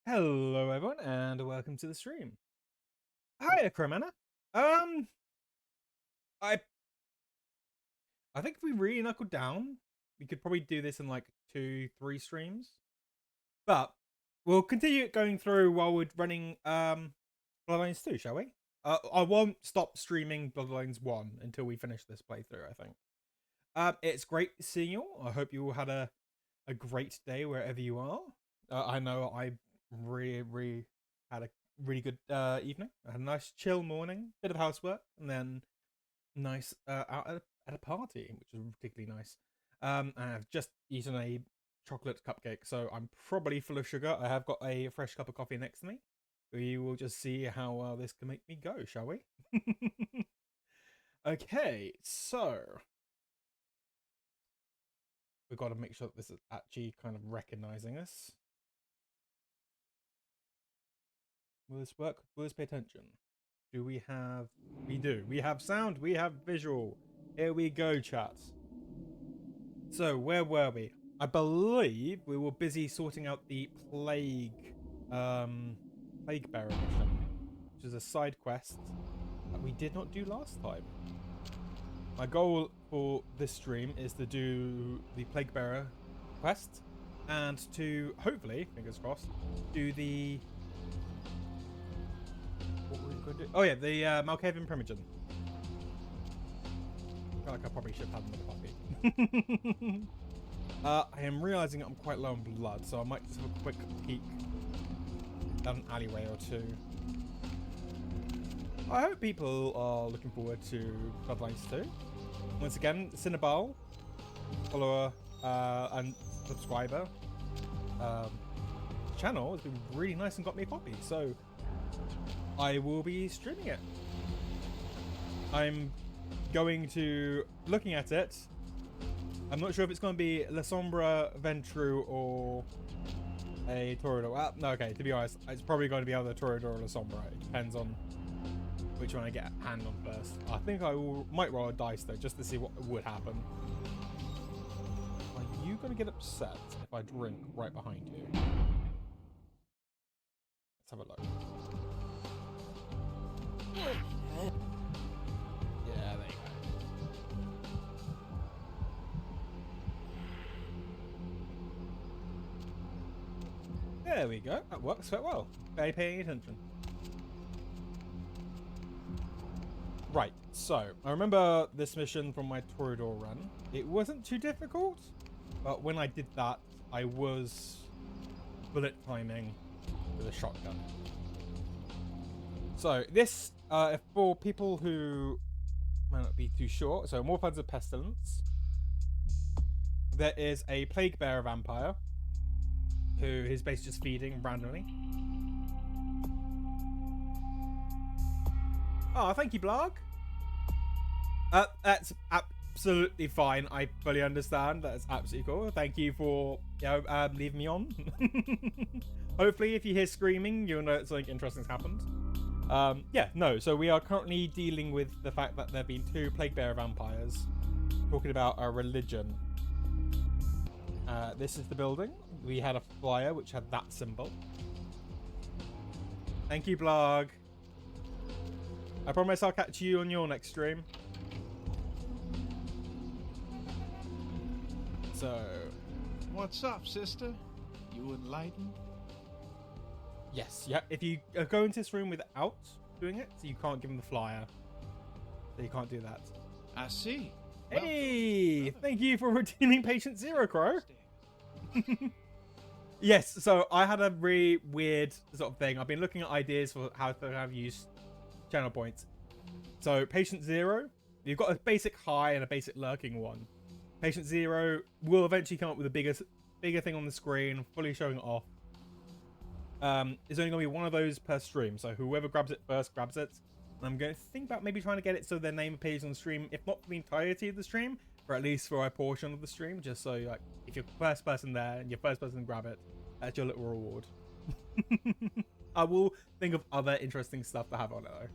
Hello everyone and welcome to the stream. Hiya Cremana. Um I I think if we really knuckled down, we could probably do this in like 2-3 streams. But we'll continue going through while we're running Bloodlines 2, shall we? I won't stop streaming Bloodlines 1 until we finish this playthrough, I think. It's great seeing you all. I hope you all had a great day wherever you are. I know I really had a really good evening. I had a nice chill morning, bit of housework, and then nice out at a party, which was particularly nice. I've just eaten a chocolate cupcake, so I'm probably full of sugar. I have got a fresh cup of coffee next to me. We will just see how this can make me go, shall we? Okay, so we've got to make sure that this is actually kind of recognizing us. Will this work? Will this pay attention? Do we have... We do. We have sound. We have visual. Here we go, chat. So, where were we? I believe we were busy sorting out the Plague Bearer mission, which is a side quest that we did not do last time. My goal for this stream is to do the Plague Bearer quest and to, hopefully, fingers crossed, do the... What were we going to do? Oh yeah, the Malkavian Primogen. I feel like I probably should have another puppy. I am realizing I'm quite low on blood, so I might just have a quick peek down an alleyway or two. I hope people are looking forward to Bloodlines 2. Once again, Cinnabal, follower and subscriber, channel has been really nice and got me a copy, so I will be streaming it. I'm going to, looking at it, I'm not sure if it's going to be La Sombra, Ventrue, or a Toreador. Well, no, okay, to be honest, it's probably going to be either Toreador or La Sombra. It depends on which one I get a hand on first. I think I might roll a dice, though, just to see what would happen. Are you going to get upset if I drink right behind you? Let's have a look. Yeah, there you go. There we go. That works quite well. Very paying attention. Right, so I remember this mission from my Toreador run. It wasn't too difficult, but when I did that, I was bullet timing with a shotgun. So this, for people who might not be too sure, so more Funds of Pestilence, there is a Plague Bearer vampire who is basically just feeding randomly. Oh, thank you, Blarg. That's absolutely fine. I fully understand. That's absolutely cool. Thank you for leaving me on. Hopefully, if you hear screaming, you'll know something interesting's happened. Yeah, no. So we are currently dealing with the fact that there have been 2 Plague Bearer vampires talking about a religion. This is the building. We had a flyer which had that symbol. Thank you, Blarg. I promise I'll catch you on your next stream. So, what's up, sister? You enlightened? Yes, yeah. If you go into this room without doing it, so you can't give him the flyer. So you can't do that. I see. Hey, thank you for redeeming Patient Zero, Crow. Yes, so I had a really weird sort of thing. I've been looking at ideas for how to have used channel points. So Patient Zero, you've got a basic high and a basic lurking one. Patient Zero will eventually come up with a bigger thing on the screen, fully showing it off. There's only going to be one of those per stream, so whoever grabs it first grabs it. And I'm going to think about maybe trying to get it so their name appears on the stream, if not for the entirety of the stream, or at least for a portion of the stream, just so like if you're the first person there and you're first person to grab it, that's your little reward. I will think of other interesting stuff to have on it though.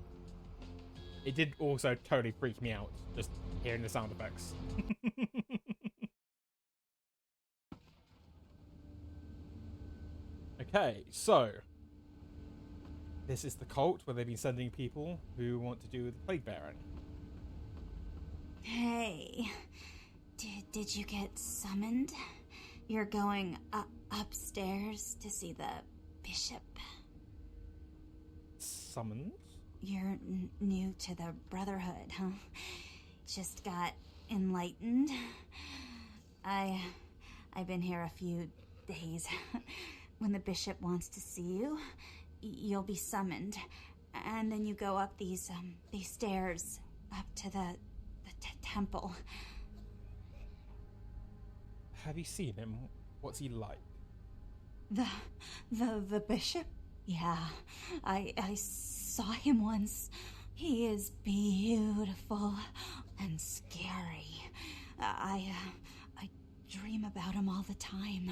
It did also totally freak me out just hearing the sound effects. Okay, so this is the cult where they've been sending people who want to do the plague bearing. Hey, did you get summoned? You're going upstairs to see the bishop. Summoned? You're new to the Brotherhood, huh? Just got enlightened. I've been here a few days. When the bishop wants to see you, you'll be summoned, and then you go up these stairs up to the temple. Have you seen him? What's he like? The bishop? Yeah, I saw him once. He is beautiful and scary. I dream about him all the time.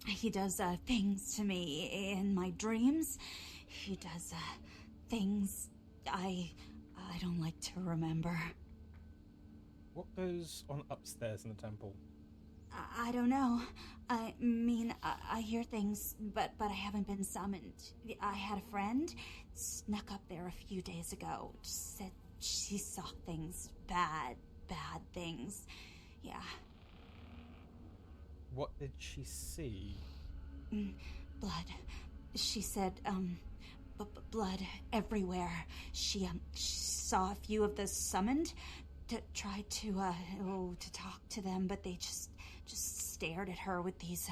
He does things to me in my dreams. He does things I don't like to remember. What goes on upstairs in the temple? I don't know. I mean, I hear things, but I haven't been summoned. I had a friend snuck up there a few days ago. Said she saw things, bad things. Yeah. What did she see? Blood. She said, blood everywhere. She saw a few of the summoned, tried to talk to them, but they just stared at her with these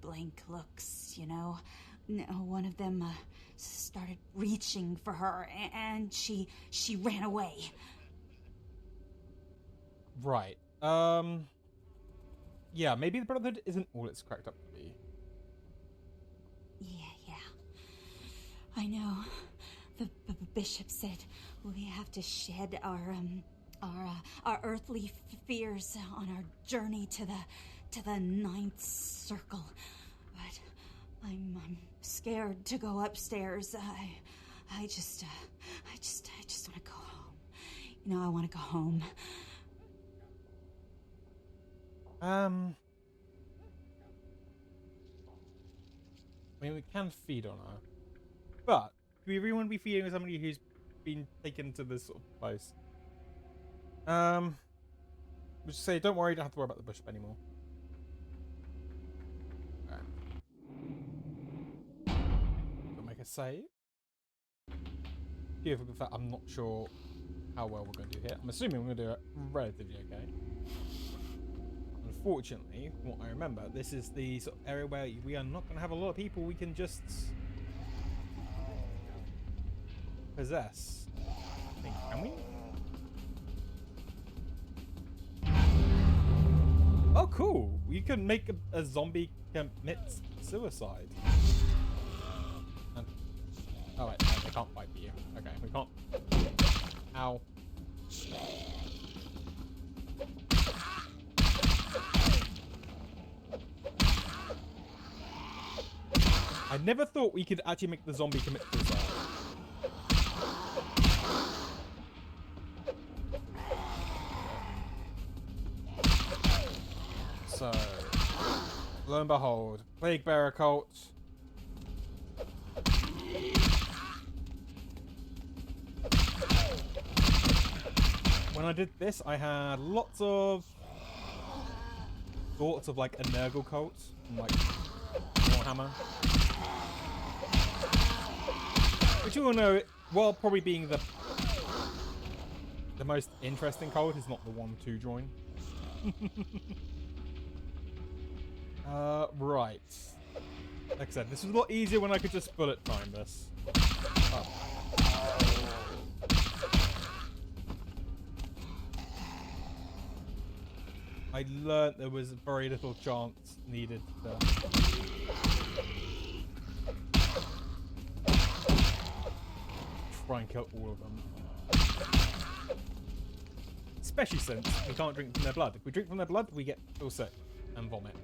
blank looks, you know. One of them started reaching for her, and she ran away. Right. Yeah, maybe the Brotherhood isn't all it's cracked up to be. Yeah. I know. The bishop said we have to shed our earthly fears on our journey to the ninth circle. But I'm scared to go upstairs. I just want to go home. You know, I want to go home. I mean, we can feed on her, but do we really want to be feeding on somebody who's been taken to this sort of place? We'll just say, don't worry, don't have to worry about the bishop anymore. Alright. We'll make a save. Give with that, I'm not sure how well we're going to do here. I'm assuming we're going to do it relatively okay. Unfortunately, from what I remember, this is the sort of area where we are not going to have a lot of people we can just possess. I think, can we? Oh, cool! We can make a zombie commit suicide. And, oh wait, no, they can't fight you. Okay, we can't. Ow. I never thought we could actually make the zombie commit suicide. So, lo and behold, Plague Bearer cult. When I did this, I had lots of thoughts of like a Nurgle cult, and like Warhammer. Which you all know, while probably being the most interesting cult, is not the one to join. Right. Like I said, this was a lot easier when I could just bullet time this. Oh. I learned there was very little chance needed to try and kill all of them. Especially since we can't drink from their blood. If we drink from their blood, we feel sick and vomit.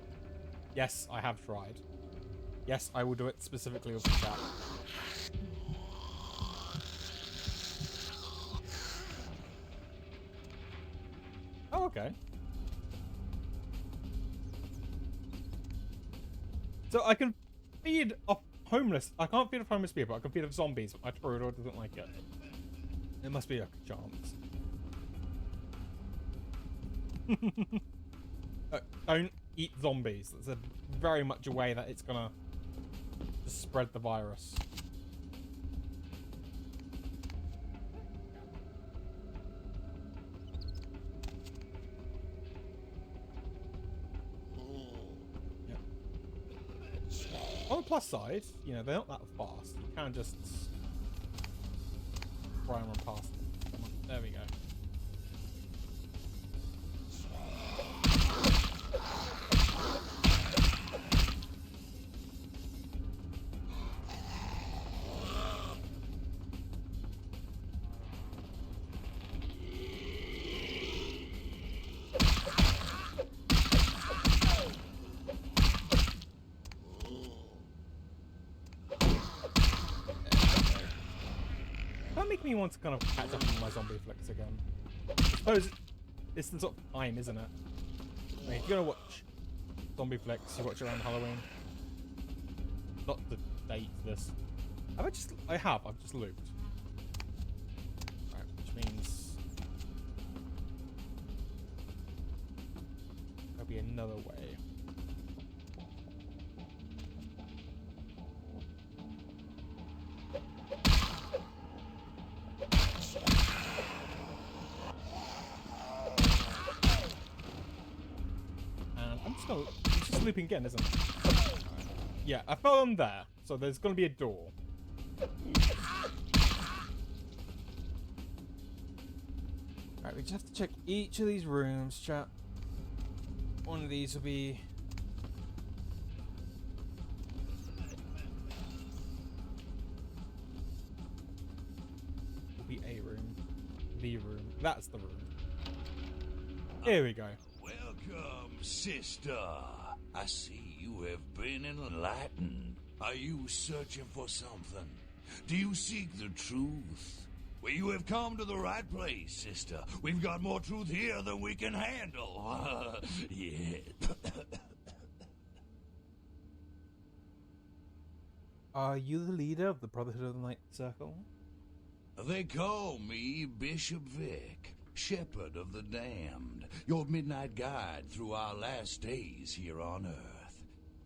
Yes, I have tried. Yes, I will do it specifically with the chat. Oh, okay. So I can feed off homeless. I can't feed off homeless people. I can feed off zombies, but my Toreador doesn't like it. It must be a chance. Don't eat zombies. That's very much a way that it's gonna just spread the virus. Yep. On the plus side, you know, they're not that fast. You can just try and run past them. Come on, there we go. Me want to kind of catch up on my zombie flicks again. I suppose it's the sort of time, isn't it? I mean, if you're gonna watch zombie flicks, you watch around Halloween. Not the date for this. I've just looped. Right, which means there'll be another way. It's just looping again, isn't it? Yeah, I fell on there, so there's gonna be a door. Right, we just have to check each of these rooms, chat. One of these will be... a room. The room. That's the room. Here we go. Welcome, sister. I see you have been enlightened. Are you searching for something? Do you seek the truth? Well, you have come to the right place, sister. We've got more truth here than we can handle. Yeah. Are you the leader of the Brotherhood of the Night Circle? They call me Bishop Vic, Shepherd of the Damned, your midnight guide through our last days here on Earth.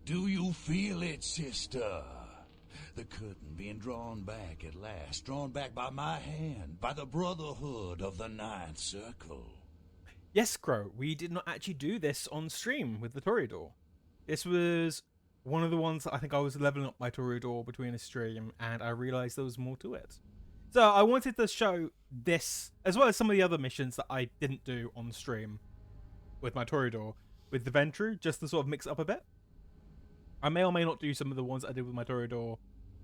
Do you feel it, sister? The curtain being drawn back at last, drawn back by my hand, by the Brotherhood of the Ninth Circle. Yes, Crow, we did not actually do this on stream with the Toreador. This was one of the ones that I think I was leveling up my Toreador between a stream, and I realized there was more to it. So I wanted to show this, as well as some of the other missions that I didn't do on stream with my Toreador, with the Ventrue, just to sort of mix it up a bit. I may or may not do some of the ones I did with my Toreador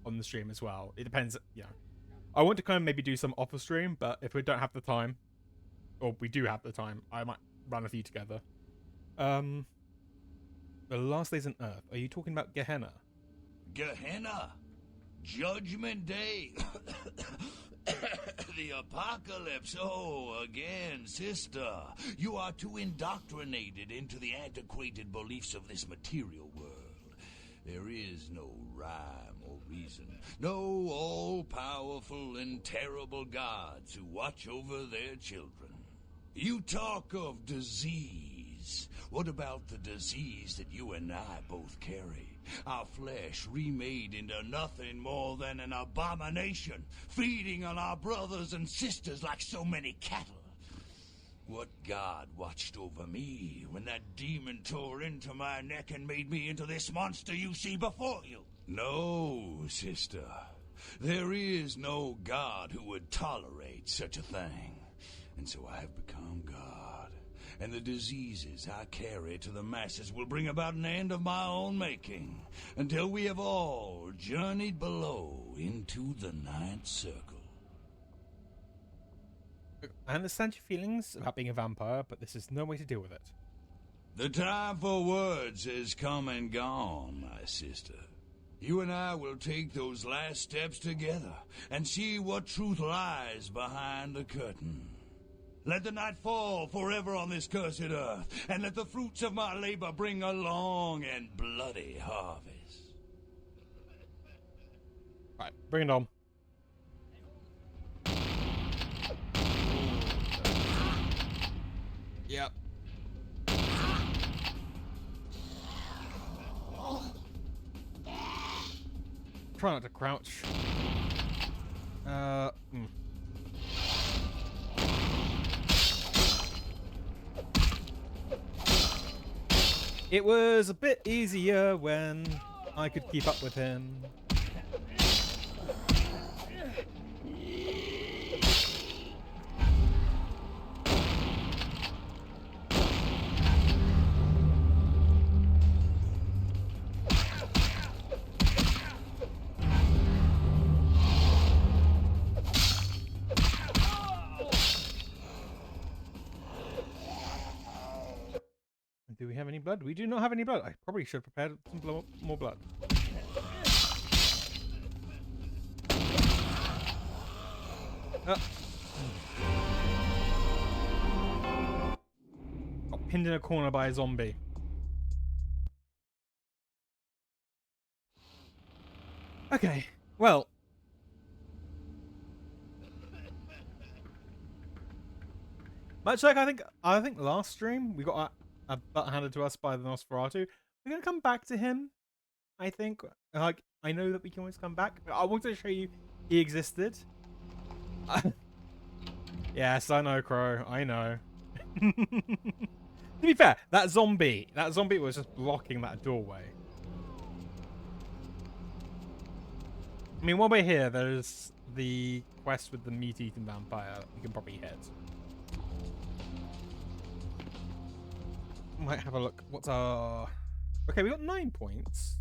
on the stream as well. It depends, you know. I want to kind of maybe do some off the stream, but if we don't have the time, or we do have the time, I might run a few together. The last days on Earth. Are you talking about Gehenna? Gehenna? Judgment Day? The apocalypse? Oh, again, sister. You are too indoctrinated into the antiquated beliefs of this material world. There is no rhyme or reason. No all-powerful and terrible gods who watch over their children. You talk of disease. What about the disease that you and I both carry? Our flesh remade into nothing more than an abomination, feeding on our brothers and sisters like so many cattle. What god watched over me when that demon tore into my neck and made me into this monster you see before you? No, sister. There is no god who would tolerate such a thing. And so I have become God. And the diseases I carry to the masses will bring about an end of my own making, until we have all journeyed below into the Ninth Circle. I understand your feelings about being a vampire, but this is no way to deal with it. The time for words has come and gone, my sister. You and I will take those last steps together and see what truth lies behind the curtain. Let the night fall forever on this cursed earth, and let the fruits of my labor bring a long and bloody harvest. Right, bring it on. Yep. Try not to crouch. It was a bit easier when I could keep up with him. Do we have any blood? We do not have any blood. I probably should have prepared some more blood. Got pinned in a corner by a zombie. Okay, well. Much like I think last stream we got a butt handed to us by the Nosferatu. We're gonna come back to him. I think. Like, I know that we can always come back. I wanted to show you he existed. Yes, I know, Crow. I know. To be fair, that zombie was just blocking that doorway. I mean, while we're here, there's the quest with the meat-eating vampire. We can probably hit. Might have a look. What's our... Okay, we got 9 points.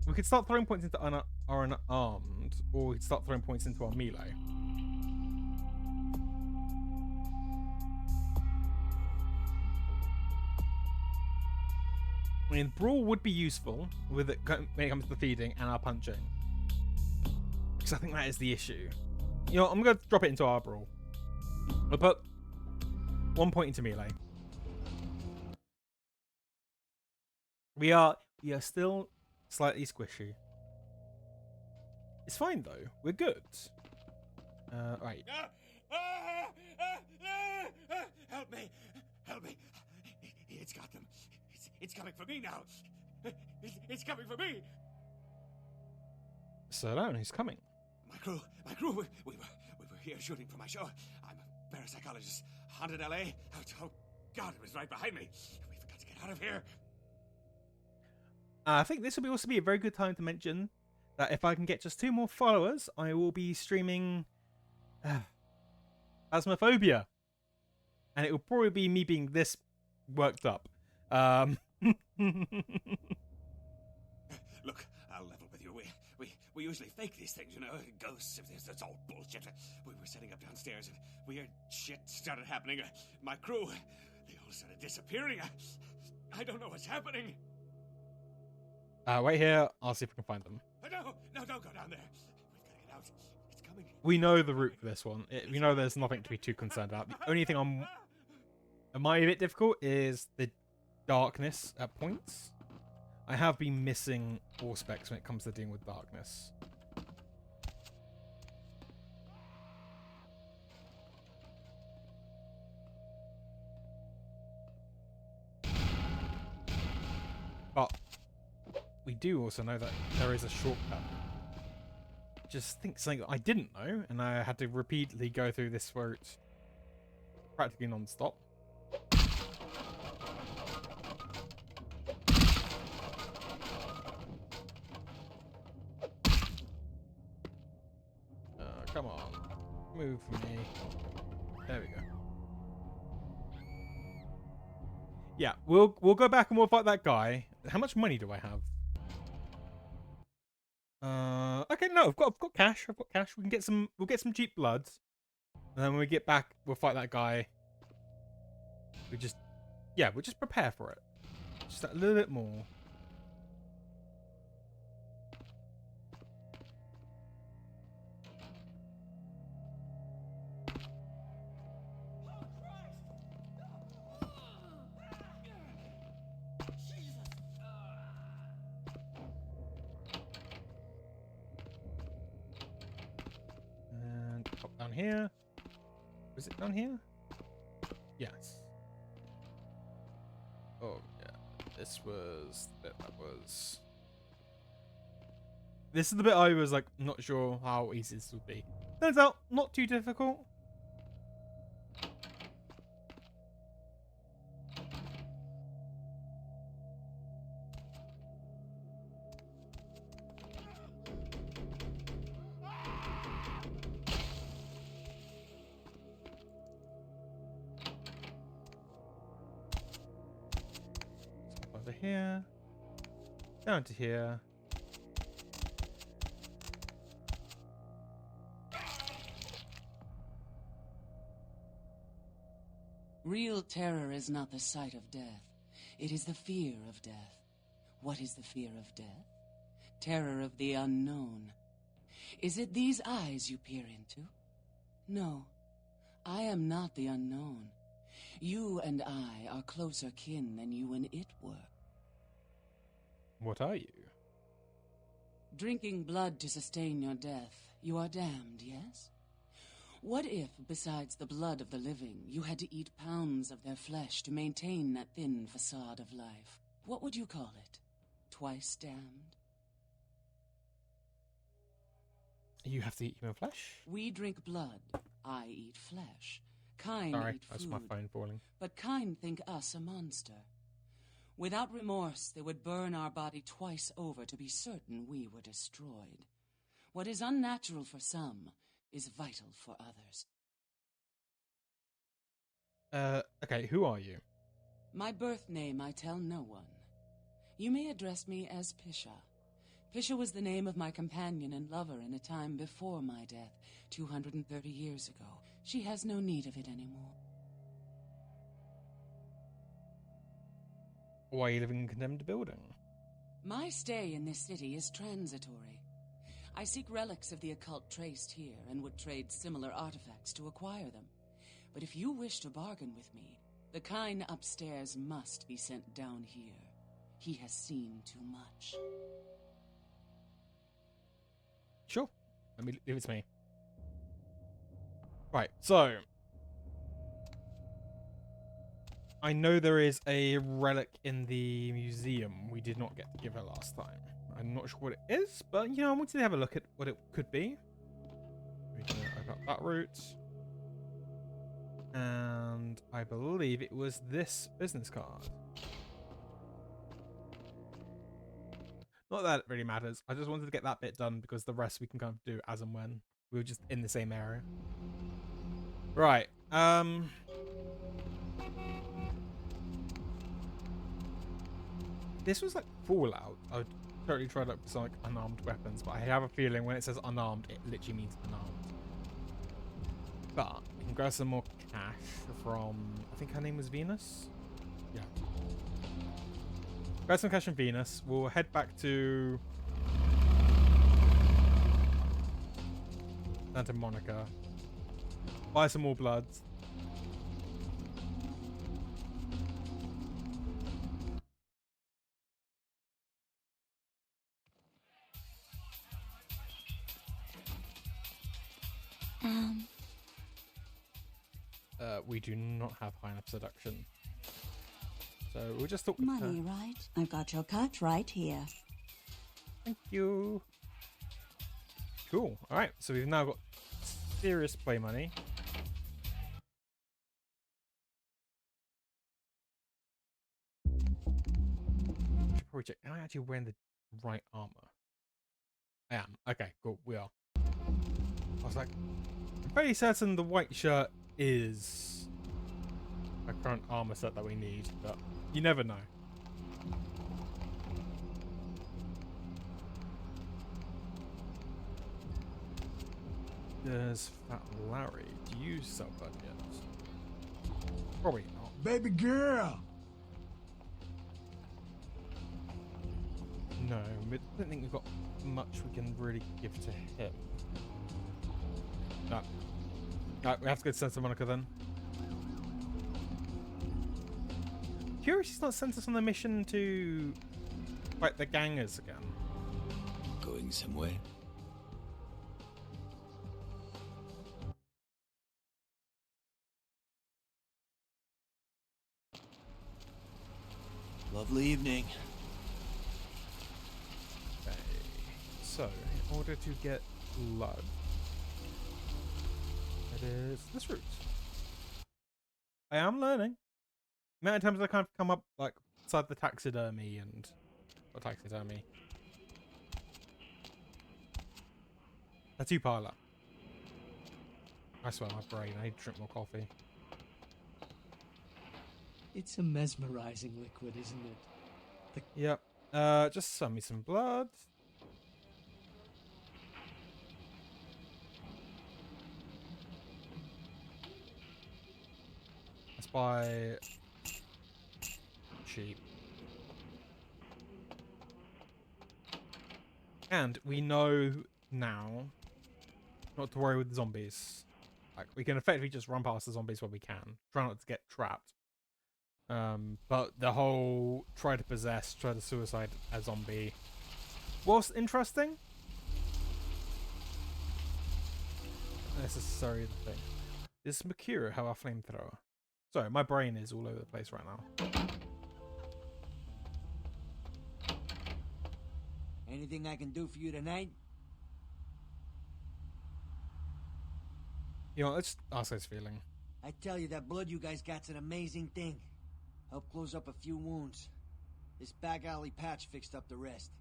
We could start throwing points into our unarmed, or we could start throwing points into our melee. I mean, brawl would be useful with it when it comes to the feeding and our punching, because I think that is the issue. You know, I'm going to drop it into our brawl. I'll put 1 point into melee. We are still slightly squishy. It's fine though. We're good. Right. Help me! Help me! It's got them. It's coming for me now. It's coming for me. Slow down. He's coming. My crew. We were here shooting for my show. I'm a parapsychologist. Haunted LA. Oh God! It was right behind me. We've got to get out of here. I think this will also be a very good time to mention that if I can get just 2 more followers, I will be streaming Phasmophobia. And it will probably be me being this worked up. Look, I'll level with you. We usually fake these things, you know, ghosts. That's all bullshit. We were setting up downstairs and weird shit started happening. My crew, they all started disappearing. I don't know what's happening. Wait here. I'll see if we can find them. No, don't go down there. We've got to get out. It's coming. We know the route for this one. We know there's nothing to be too concerned about. The only thing that might be a bit difficult is the darkness at points. I have been missing all specs when it comes to dealing with darkness. But we do also know that there is a shortcut. Just think something that I didn't know, and I had to repeatedly go through this route practically non-stop. Come on, move for me. There we go. Yeah, we'll go back and we'll fight that guy. How much money do I have? Okay, no, I've got cash. I've got cash. We'll get some cheap bloods. And then when we get back, we'll fight that guy. We'll just prepare for it. Just a little bit more. here. Was it down here? Yes. Oh, yeah. This was the bit that was... This is the bit I was, like, not sure how easy this would be. Turns out, not too difficult. Over here. Down to here. Real terror is not the sight of death. It is the fear of death. What is the fear of death? Terror of the unknown. Is it these eyes you peer into? No, I am not the unknown. You and I are closer kin than you and it were. What are you? Drinking blood to sustain your death, you are damned, yes? What if, besides the blood of the living, you had to eat pounds of their flesh to maintain that thin facade of life? What would you call it? Twice damned? You have to eat human flesh? We drink blood. I eat flesh. Kine Sorry, eat that's food. my phone falling. But Kine think us a monster. Without remorse, they would burn our body twice over to be certain we were destroyed. What is unnatural for some is vital for others. Okay, who are you? My birth name I tell no one. You may address me as Pisha. Pisha was the name of my companion and lover in a time before my death, 230 years ago. She has no need of it anymore. Why are you living in a condemned building? My stay in this city is transitory. I seek relics of the occult traced here and would trade similar artifacts to acquire them. But if you wish to bargain with me, the Kine upstairs must be sent down here. He has seen too much. Sure. Let me leave it to me. Right, so I know there is a relic in the museum we did not get to give her last time. I'm not sure what it is, but you know, I wanted to have a look at what it could be. We're gonna open up that route. And I believe it was this business card. Not that it really matters. I just wanted to get that bit done because the rest we can kind of do as and when. We were just in the same area. Right. This was like Fallout. I would totally tried up some like unarmed weapons, but I have a feeling when it says unarmed, it literally means unarmed. But we can grab some more cash from, I think her name was Venus? Yeah. Grab some cash from Venus. We'll head back to Santa Monica. Buy some more bloods. We do not have high enough seduction. So we'll just talk with Money, her. right? I've got your cut right here. Thank you. Cool. Alright, so we've now got serious play money. Should probably check. Am I actually wearing the right armor? I am. Okay, cool. We are. I was like, I'm fairly certain the white shirt is a current armor set that we need, but you never know. Does Fat Larry, do you sell that yet? Probably not. Baby girl! No, I don't think we've got much we can really give to him. No. Right, we have to go to Santa Monica then. Curious he's not sent us on the mission to fight the gangers again. Going somewhere? Lovely evening. Okay. So, in order to get blood, it is this route. I am learning. The amount of times I kind of come up like inside the taxidermy and taxidermy. Tattoo parlor. I swear my brain. I need to drink more coffee. It's a mesmerizing liquid, isn't it? Yep. Just send me some blood. Let's buy cheap. And we know now not to worry with the zombies. Like, we can effectively just run past the zombies when we can. Try not to get trapped. But the whole try to possess, try to suicide a zombie. What's interesting? Not necessarily the thing. Does Masquerade have a flamethrower? Sorry, my brain is all over the place right now. Anything I can do for you tonight? You know, let's ask his feeling. I tell you, that blood you guys got's an amazing thing. Help close up a few wounds. This back alley patch fixed up the rest.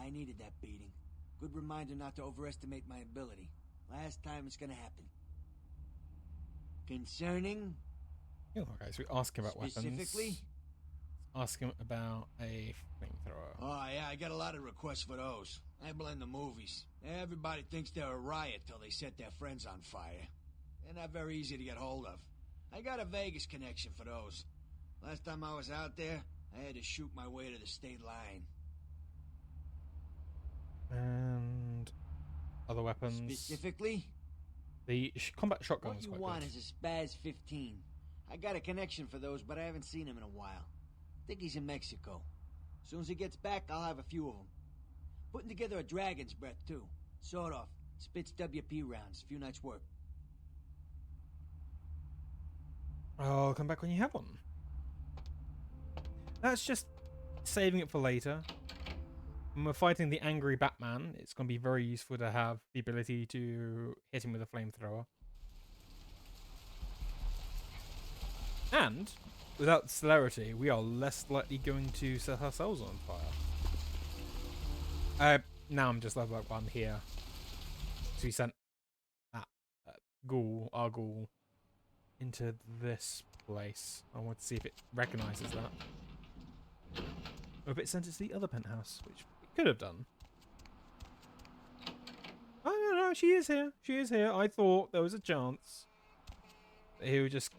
I needed that beating. Good reminder not to overestimate my ability. Last time it's gonna happen. Concerning? Okay, so we ask him about Specifically? weapons. Ask him about a flamethrower. Oh, yeah, I got a lot of requests for those. I blame the movies. Everybody thinks they're a riot till they set their friends on fire. They're not very easy to get hold of. I got a Vegas connection for those. Last time I was out there, I had to shoot my way to the state line. And other weapons. Specifically? The combat shotgun What was you quite want good. is a Spaz 15. I got a connection for those, but I haven't seen him in a while. Think he's in Mexico. As soon as he gets back, I'll have a few of them. Putting together a dragon's breath, too. Sawed off. Spits WP rounds. Few nights' work. I'll come back when you have one. That's just saving it for later. When we're fighting the angry Batman, it's going to be very useful to have the ability to hit him with a flamethrower. And, without celerity, we are less likely going to set ourselves on fire. Now I'm just level up 1 here. So we sent that our ghoul, into this place. I want to see if it recognizes that. Or if it sent it to the other penthouse, which it could have done. Oh, no, she is here. She is here. I thought there was a chance that he would just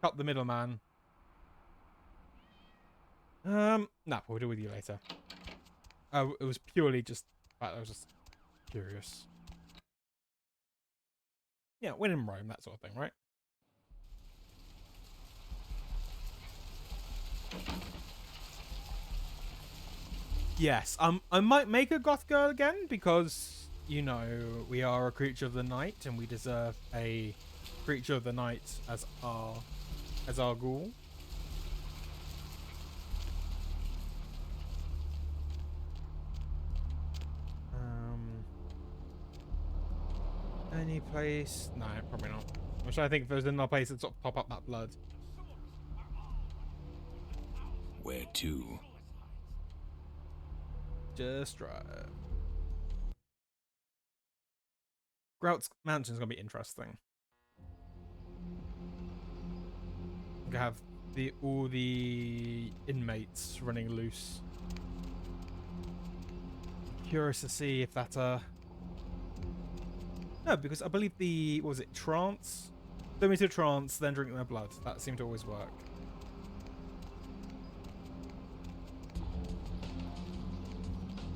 cut the middleman. Nah, we'll deal with you later. It was purely just... I was just curious. Yeah, when in Rome, that sort of thing, right? Yes, I might make a goth girl again because, you know, we are a creature of the night and we deserve a creature of the night as our ghoul. Any place? No, probably not. I'm trying to think if there's another place that sort of pop up that blood. Where to? Just drive. Grout's Mansion's gonna be interesting. We're gonna have all the inmates running loose. Curious to see if that's a... No, because I believe the... What was it? Trance? Throw me to trance, then drink their blood. That seemed to always work.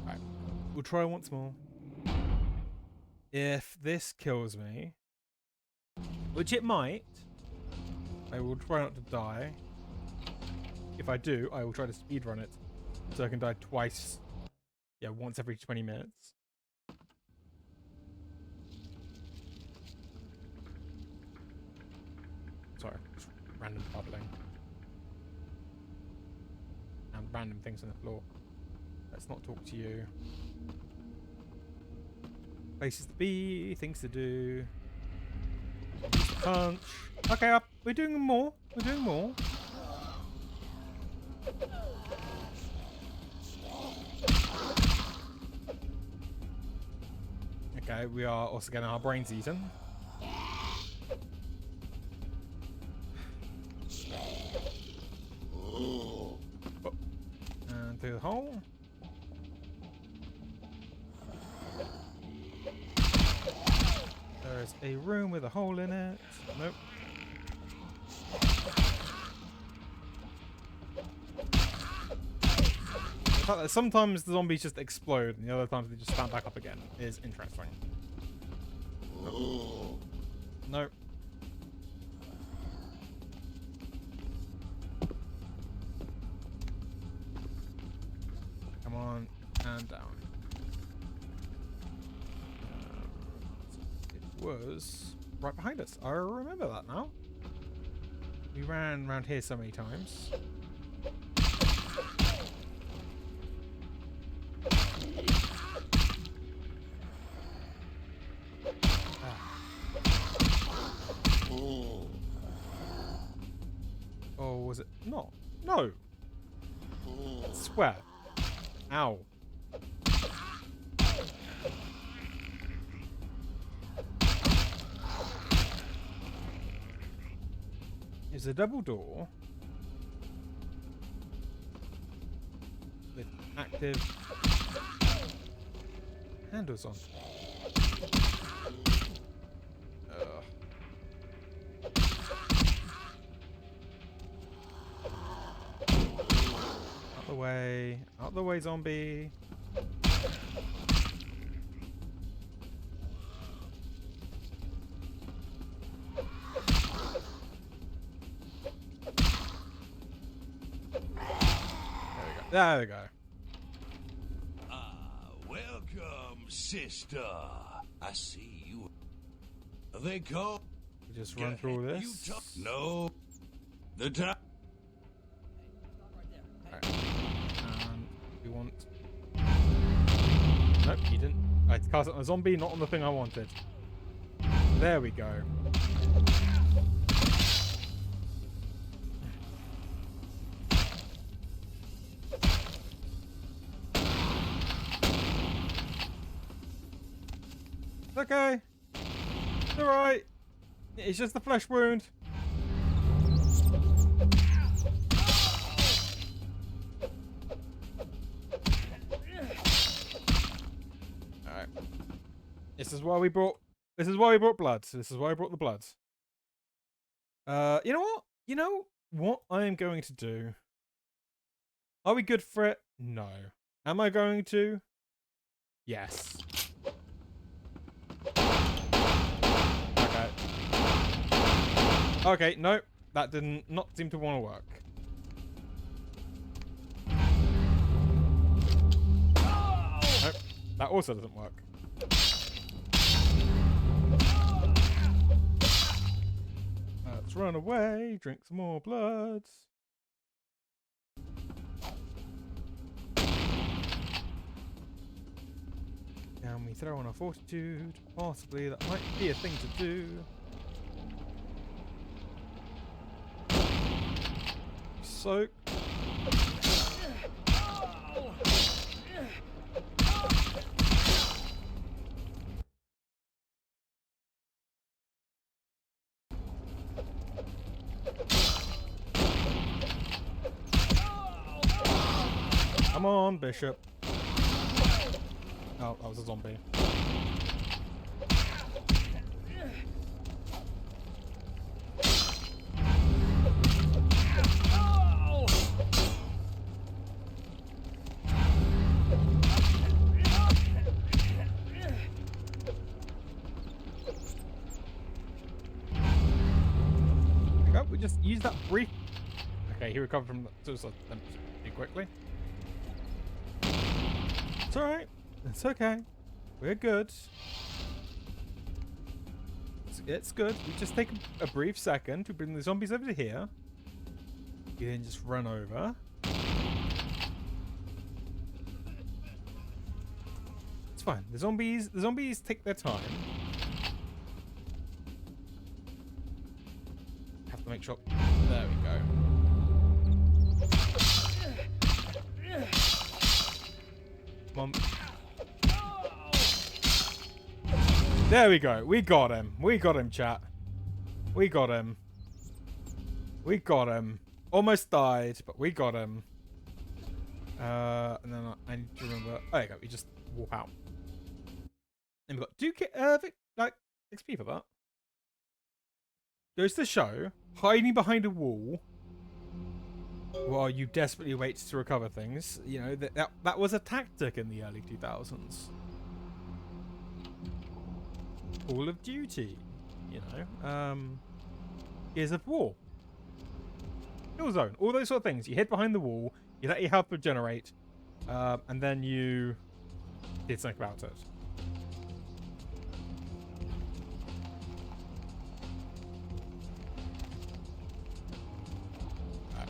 Right. We'll try once more. If this kills me, which it might, I will try not to die. If I do, I will try to speedrun it so I can die twice. Yeah, once every 20 minutes. Sorry, just random bubbling. around random things on the floor. Let's not talk to you. Places to be, things to do. Punch. Okay, up. We're doing more. We're doing more. Okay, we are also getting our brains eaten. And through the hole. There's a room with a hole in it. Nope. The fact that sometimes the zombies just explode and the other times they just stand back up again is interesting. Nope. Come on, and down. It was right behind us. I remember that now. We ran around here so many times. Oh, was it not? No. I swear. Ow. It's a double door with active handles on. Out the way, zombie. There we go. Welcome, sister. I see you. They call. We just run through this. No. The time. We want. Nope, you didn't. I cast it on a zombie, not on the thing I wanted. There we go. Okay. It's alright. It's just a flesh wound. Alright. This is why we brought blood. This is why I brought the blood. You know what? You know what I am going to do? Are we good for it? No. Am I going to? Yes. Okay. Okay, no. That did not seem to want to work. Nope. That also doesn't work. Let's run away, drink some more bloods. Can we throw on a fortitude? Possibly, that might be a thing to do. Soak. Come on, Bishop. Oh, that was a zombie. We just use that brief. Okay, he recovered from the suicide pretty quickly. It's alright. It's okay. We're good. It's good. We just take a brief second to bring the zombies over to here. You then just run over. It's fine. The zombies take their time. Have to make sure. There we go. Come on. There we go. We got him. We got him, chat. We got him. We got him. Almost died, but we got him. And then I need to remember. Oh, there you go. We just walk out. And we got 2K, like XP for that. Goes to show hiding behind a wall while you desperately wait to recover things. You know that was a tactic in the early 2000s. Call of Duty, you know, Gears of War, Killzone, all those sort of things. You hid behind the wall, you let your health regenerate, and then you did something about it.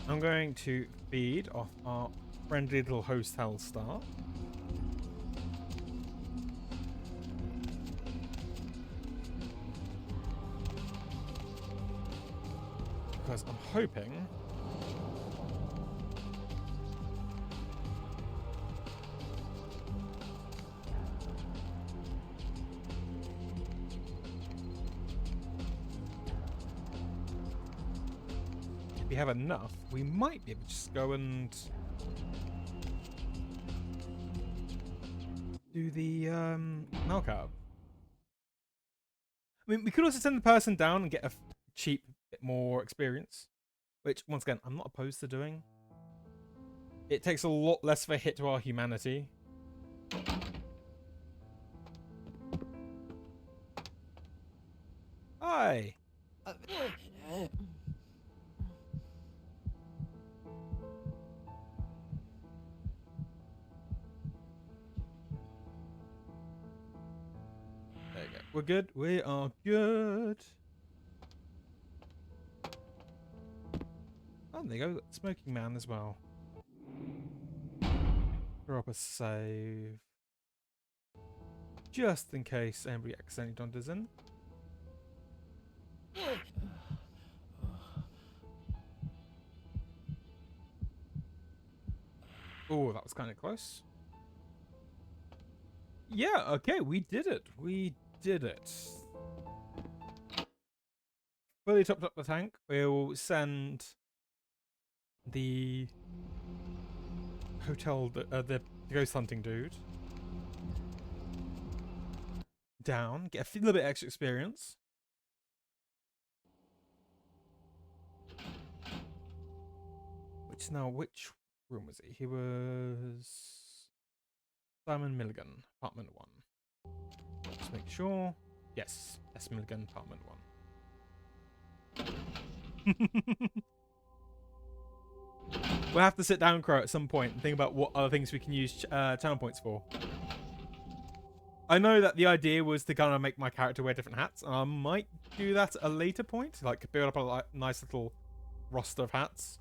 I'm going to feed off our friendly little host Hellstar. Because I'm hoping if we have enough, we might be able to just go and do the knockout. I mean, we could also send the person down and get a cheap bit more experience, which once again I'm not opposed to doing. It takes a lot less of a hit to our humanity. Hi. There you go. We're good. We are good. Oh, there you go. Smoking Man as well. Drop a save. Just in case anybody accidentally donders in. Oh, that was kind of close. Yeah, okay, we did it. We did it. Fully topped up the tank. We'll send the hotel, the ghost hunting dude down. Get a little bit extra experience. Which room was he? He was Simon Milligan, apartment 1. Just make sure. Yes, S. Milligan, apartment 1. We'll have to sit down, Crow, at some point and think about what other things we can use channel points for. I know that the idea was to kind of make my character wear different hats, and I might do that at a later point, like build up a nice little roster of hats.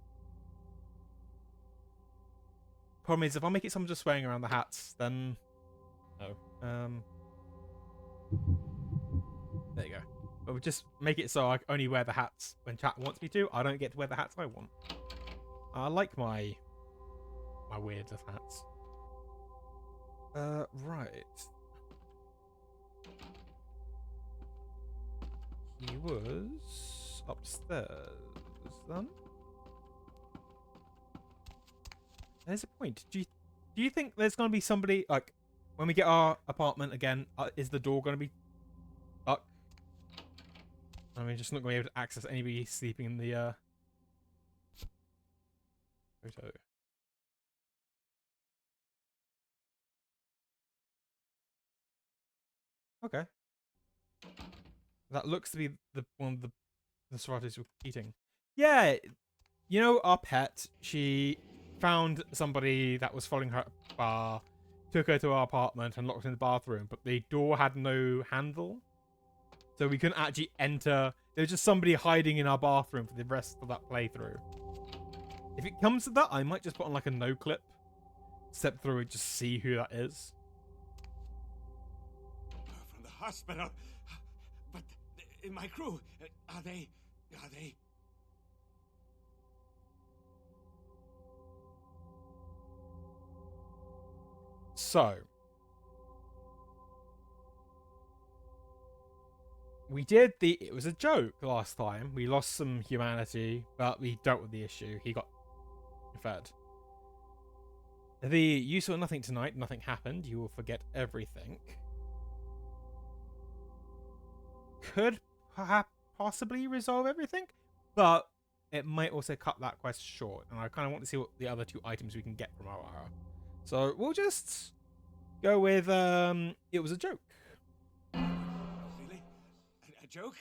Problem is, if I make it someone just swaying around the hats, then no. There you go. But we'll just make it so I only wear the hats when chat wants me to. I don't get to wear the hats I want. I like my weird hats. Right. He was upstairs then. There's a point. Do you think there's going to be somebody, like, when we get our apartment again, is the door going to be up? I mean, just not going to be able to access anybody sleeping in the photo. Okay. That looks to be one of the survivors we're eating. Yeah, you know, our pet, she found somebody that was following her at the bar, took her to our apartment and locked her in the bathroom, but the door had no handle. So we couldn't actually enter. There was just somebody hiding in our bathroom for the rest of that playthrough. If it comes to that, I might just put on like a no clip, step through and just see who that is. hospital. But my crew, are they... So, we did it was a joke last time. We lost some humanity, but we dealt with the issue. He got fed. You saw nothing tonight. Nothing happened. You will forget everything. Could perhaps possibly resolve everything, but it might also cut that quest short. And I kind of want to see what the other 2 items we can get from O'Hara. So we'll just go with it was a joke. Really? A joke?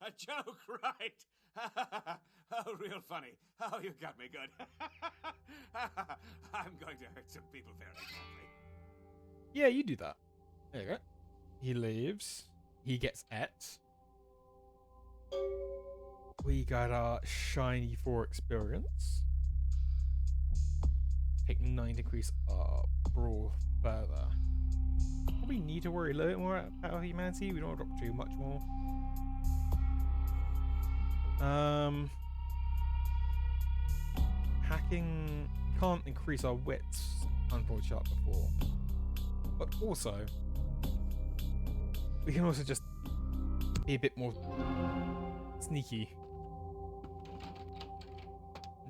A joke, right? Oh, real funny. Oh, you got me good. I'm going to hurt some people very badly. Yeah, you do that. There you go. He leaves. He gets et. We got our shiny 4 experience. Take 9 to increase our brawl further. Probably need to worry a little bit more about our humanity. We don't want to drop too much more. Hacking can't increase our wits, unfortunately, before. But also, we can also just be a bit more sneaky.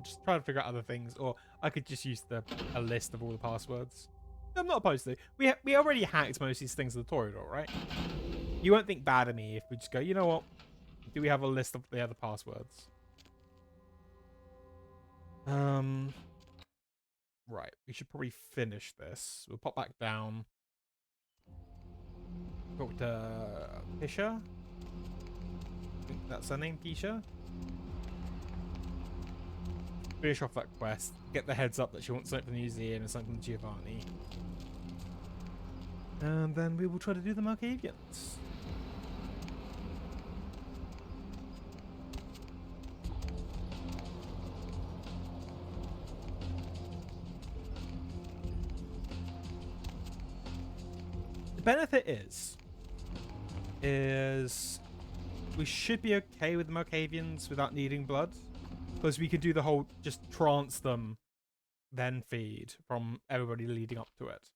Just try to figure out other things, or I could just use a list of all the passwords. I'm not opposed to. We already hacked most of these things with the Toreador, right? You won't think bad of me if we just go, you know what? Do we have a list of the other passwords? Right. We should probably finish this. We'll pop back down. Talk to Pisha. I think that's her name, Pisha. Finish off that quest. Get the heads up that she wants something from the museum and something from Giovanni. And then we will try to do the Marcavians. The benefit is we should be okay with the Marcavians without needing blood, because we could do the whole just trance them, then feed from everybody leading up to it.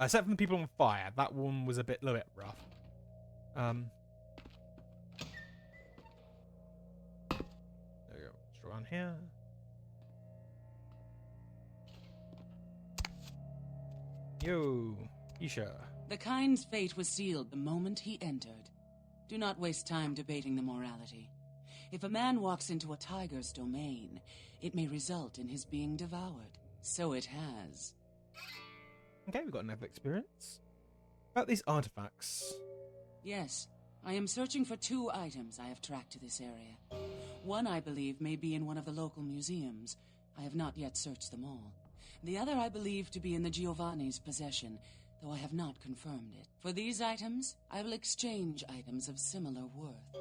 Except for the people on fire, that one was a little bit rough. There we go. Just around here. Yo, Isha. The kind's fate was sealed the moment he entered. Do not waste time debating the morality. If a man walks into a tiger's domain, it may result in his being devoured. So it has. Okay, we've got another experience. About these artifacts. Yes, I am searching for 2 items I have tracked to this area. One, I believe, may be in one of the local museums. I have not yet searched them all. The other I believe to be in the Giovanni's possession, though I have not confirmed it. For these items, I will exchange items of similar worth.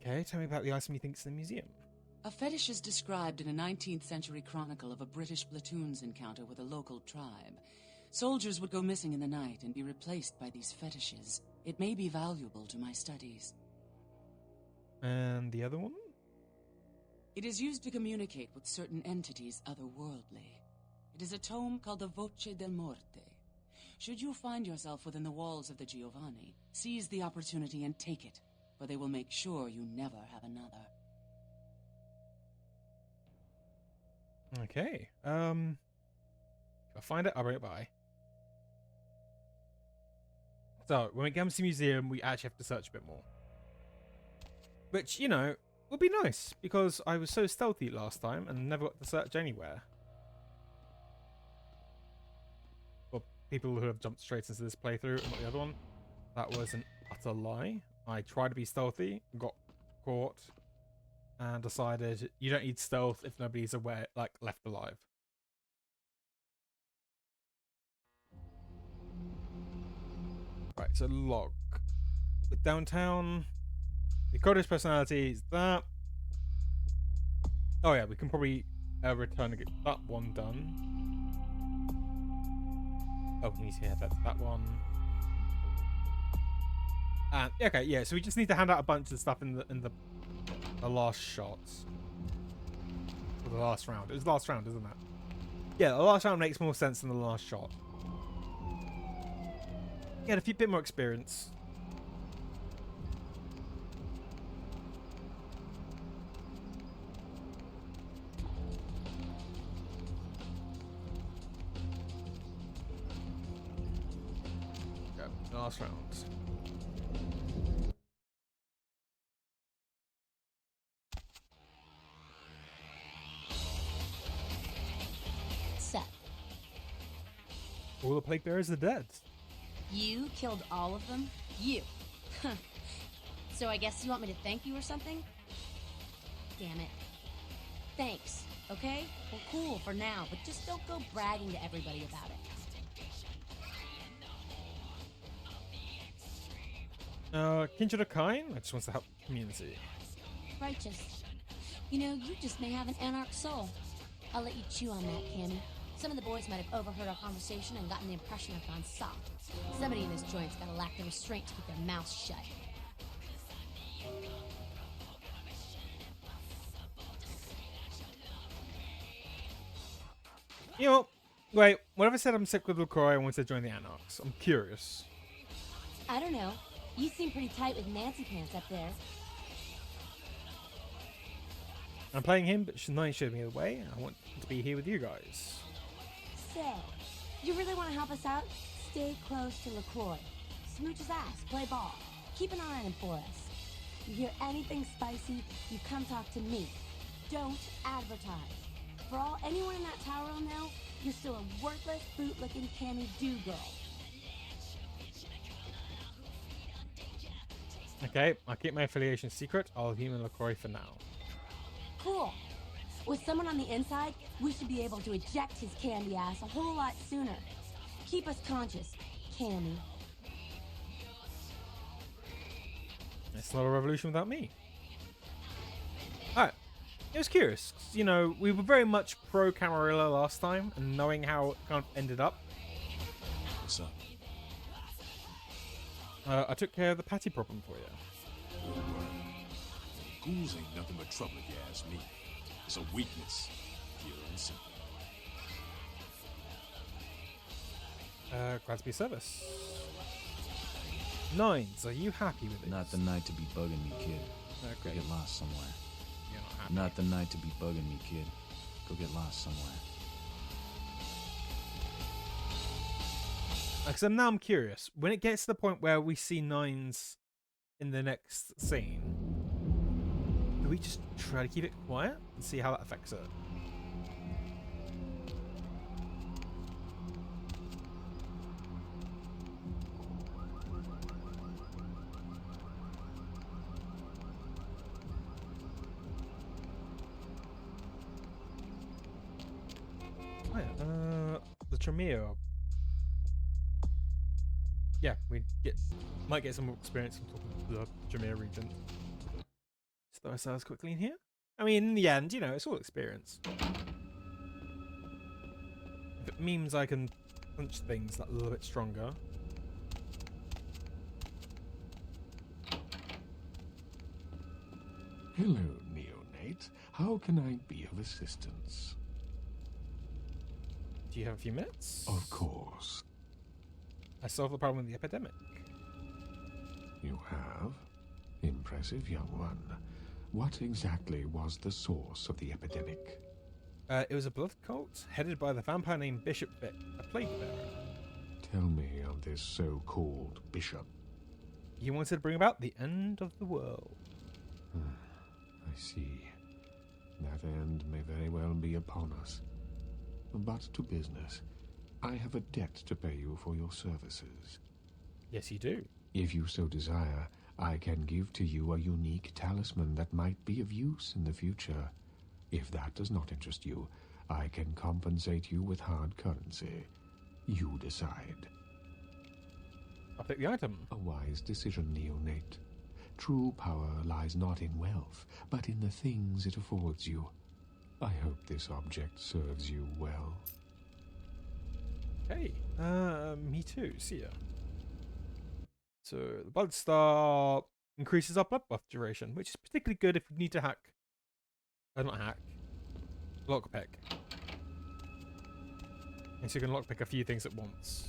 Okay, tell me about the item you think is in the museum. A fetish is described in a 19th century chronicle of a British platoon's encounter with a local tribe. Soldiers would go missing in the night and be replaced by these fetishes. It may be valuable to my studies. And the other one? It is used to communicate with certain entities otherworldly. It is a tome called the Voce del Morte. Should you find yourself within the walls of the Giovanni, seize the opportunity and take it, for they will make sure you never have another. Okay. If I find it, I'll bring it by. So, when it comes to the museum, we actually have to search a bit more. Which, you know, would be nice, because I was so stealthy last time and never got to search anywhere. For people who have jumped straight into this playthrough and not the other one, that was an utter lie. I tried to be stealthy, got caught, and decided you don't need stealth if nobody's aware, like, left alive. Right, so log. With downtown, the cottage personality is that. Oh yeah, we can probably return to get that one done. Oh, we need to head that one. And okay, yeah. So we just need to hand out a bunch of stuff in the last shots. Or the last round. It was the last round, isn't it? Yeah, the last round makes more sense than the last shot. Get a bit more experience. Okay, last round. Set. All the plague bearers are dead. You killed all of them? You. So I guess you want me to thank you or something? Damn it. Thanks, okay? Well, cool for now, but just don't go bragging to everybody about it. Kindred of Kain? I just wants to help the community. Righteous. You know, you just may have an Anarch soul. I'll let you chew on that, Cammy. Some of the boys might have overheard our conversation and gotten the impression I've gone soft. Somebody in this joint's gotta lack the restraint to keep their mouths shut. You know, wait, whatever said I'm sick with LaCroix and wants to join the Anarchs. I'm curious. I don't know. You seem pretty tight with Nancy Pants up there. I'm playing him, but Shania showed me the way. I want to be here with you guys. Say, you really want to help us out? Stay close to LaCroix. Smooch his ass, play ball. Keep an eye on him for us. You hear anything spicy, you come talk to me. Don't advertise. For all anyone in that tower will know, you're still a worthless, boot-licking Cammy do-girl. Okay, I'll keep my affiliation secret. I'll human LaCroix for now. Cool. With someone on the inside, we should be able to eject his candy ass a whole lot sooner. Keep us conscious, Cammy. It's not a revolution without me. Alright. I was curious. You know, we were very much pro Camarilla last time, and knowing how it kind of ended up. What's up? I took care of the patty problem for you. Ghouls ain't nothing but trouble if you ask me. It's a weakness, pure and simple. Glad to be of service. Nines, are you happy with it? Not the night to be bugging me, kid. Okay. Go get lost somewhere. You're not happy. Not the night to be bugging me, kid. Go get lost somewhere. Because now I'm curious. When it gets to the point where we see nines in the next scene, do we just try to keep it quiet and see how that affects it? Oh yeah, the Tremere. Yeah, we might get some more experience from talking to the Tremere region. Just throw ourselves quickly in here. I mean, in the end, you know, it's all experience. If it means I can punch things that a little bit stronger. Hello, neonate. How can I be of assistance? Do you have a few minutes? Of course. I solved the problem with the epidemic. You have? Impressive, young one. What exactly was the source of the epidemic? It was a blood cult headed by the vampire named Bishop Vic, a plague bearer. Tell me of this so-called bishop. He wanted to bring about the end of the world. I see. That end may very well be upon us. But to business. I have a debt to pay you for your services. Yes, you do. If you so desire, I can give to you a unique talisman that might be of use in the future. If that does not interest you, I can compensate you with hard currency. You decide. I'll pick the item. A wise decision, neonate. True power lies not in wealth, but in the things it affords you. I hope this object serves you well. Okay. Me too. See ya. So the blood star increases our blood buff duration, which is particularly good if we need to hack. Not hack. Lockpick. And so you can lockpick a few things at once.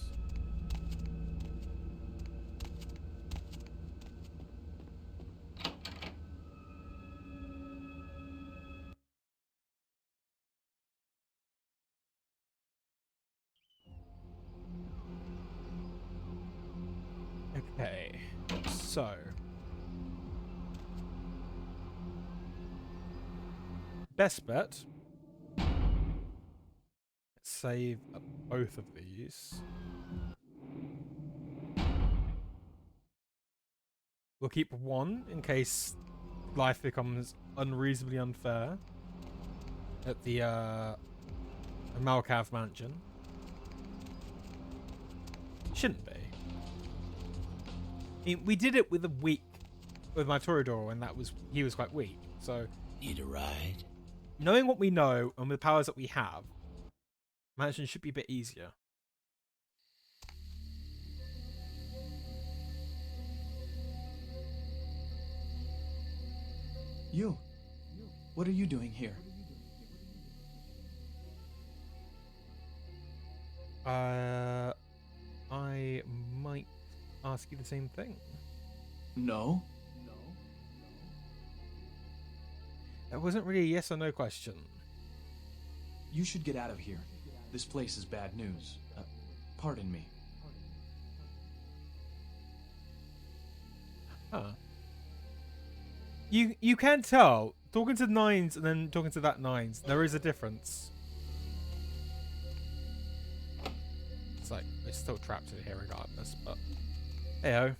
Okay, so best bet. Let's save both of these. We'll keep one in case life becomes unreasonably unfair at the Malkav mansion. Shouldn't be. I mean, we did it with with my Toreador, and he was quite weak. So need a ride? Knowing what we know and with the powers that we have, mansion should be a bit easier. You. What are you doing here? I might ask you the same thing. No. That wasn't really a yes or no question. You should get out of here. This place is bad news. Pardon me. Huh. You can tell, talking to nines and then talking to that nines, there is a difference. It's like, we're still trapped in here regardless, but hey-ho.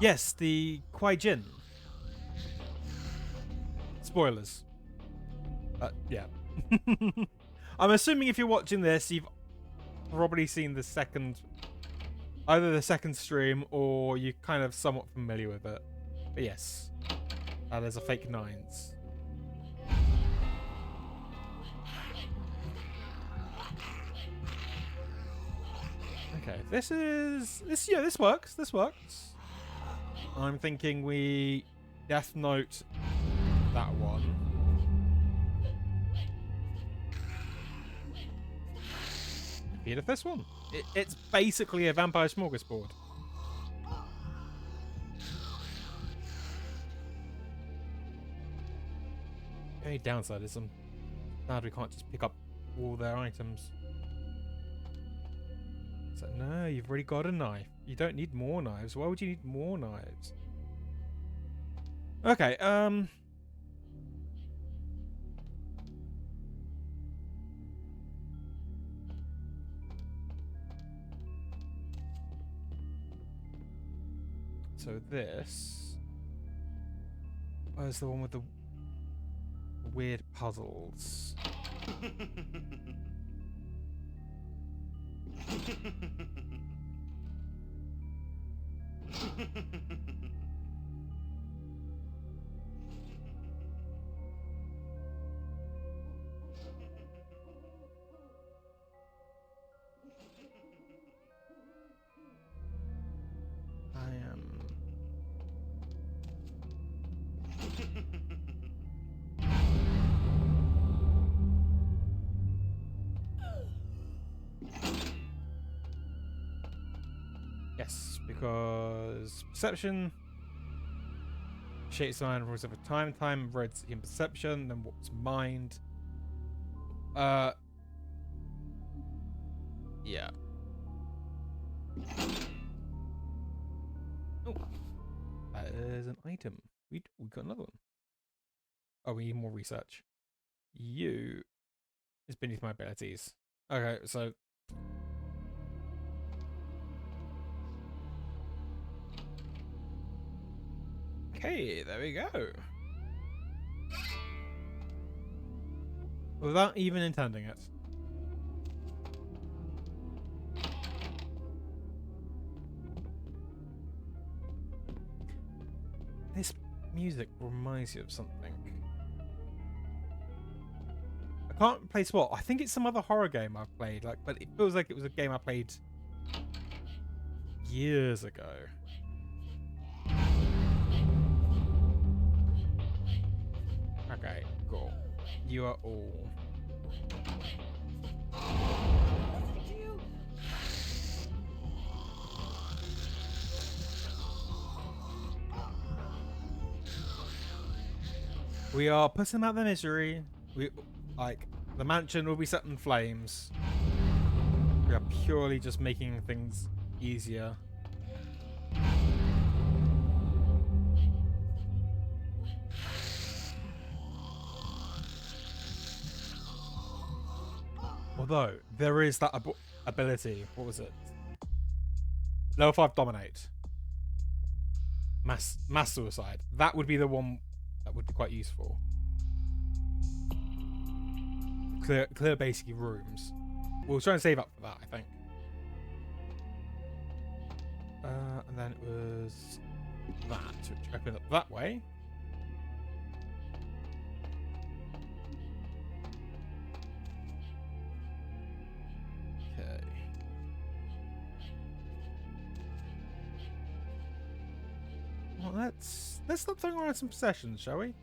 Yes, the Kwai Jin. Spoilers. Yeah. I'm assuming if you're watching this, you've probably seen either the second stream or you're kind of somewhat familiar with it. But yes, that is a fake nines. Okay, this works. This works. I'm thinking we Death Note that one. Repeat of this one. It's basically a vampire smorgasbord. The only downside is I'm sad we can't just pick up all their items. So no, you've already got a knife. You don't need more knives. Why would you need more knives? Okay, so this was the one with the weird puzzles. I am. Yes, because perception shapes mind rules over time. Time reads in perception, then what's mind. Yeah. Oh, that is an item. We got another one. Oh, we need more research. You is beneath my abilities. Okay, so okay, there we go. Without even intending it. This music reminds you of something. I can't place what. I think it's some other horror game I've played, like, but it feels like it was a game I played years ago. Okay, cool. You are all. We are putting out the misery. We like the mansion will be set in flames. We are purely just making things easier. Although there is that ability. What was it? Level 5 dominate. Mass suicide. That would be the one that would be quite useful. Clear basically rooms. We'll try and save up for that, I think. And then it was that, which opened up that way. Okay. Well, let's stop throwing around some possessions, shall we?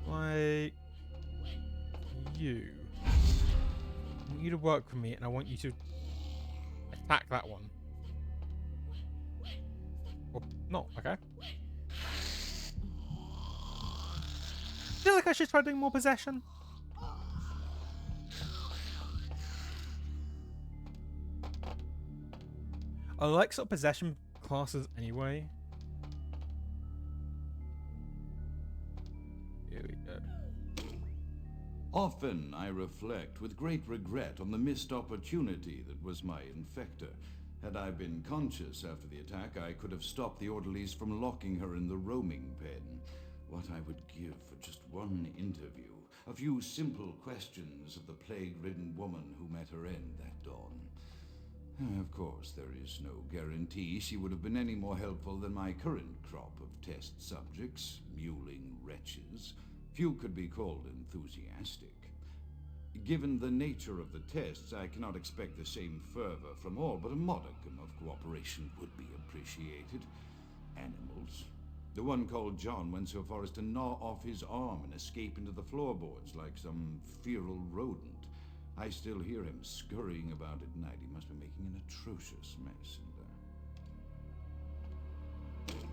Like you. I want you to work for me, and I want you to attack that one. Or not, okay. I feel like I should try doing more possession. I like sort of possession classes anyway. Here we go. Often I reflect with great regret on the missed opportunity that was my infector. Had I been conscious after the attack, I could have stopped the orderlies from locking her in the roaming pen. What I would give for just one interview, a few simple questions of the plague-ridden woman who met her end that dawn. Of course, there is no guarantee she would have been any more helpful than my current crop of test subjects, mewling wretches. Few could be called enthusiastic. Given the nature of the tests, I cannot expect the same fervor from all, but a modicum of cooperation would be appreciated. Animals. The one called John went so far as to gnaw off his arm and escape into the floorboards like some feral rodent. I still hear him scurrying about at night. He must be making an atrocious mess in there.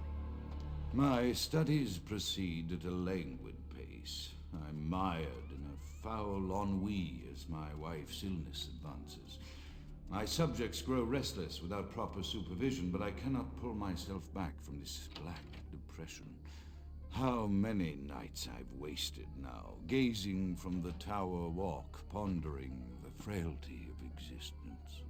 My studies proceed at a languid pace. I'm mired in a foul ennui as my wife's illness advances. My subjects grow restless without proper supervision, but I cannot pull myself back from this black depression. How many nights I've wasted now, gazing from the tower walk, pondering the frailty of existence.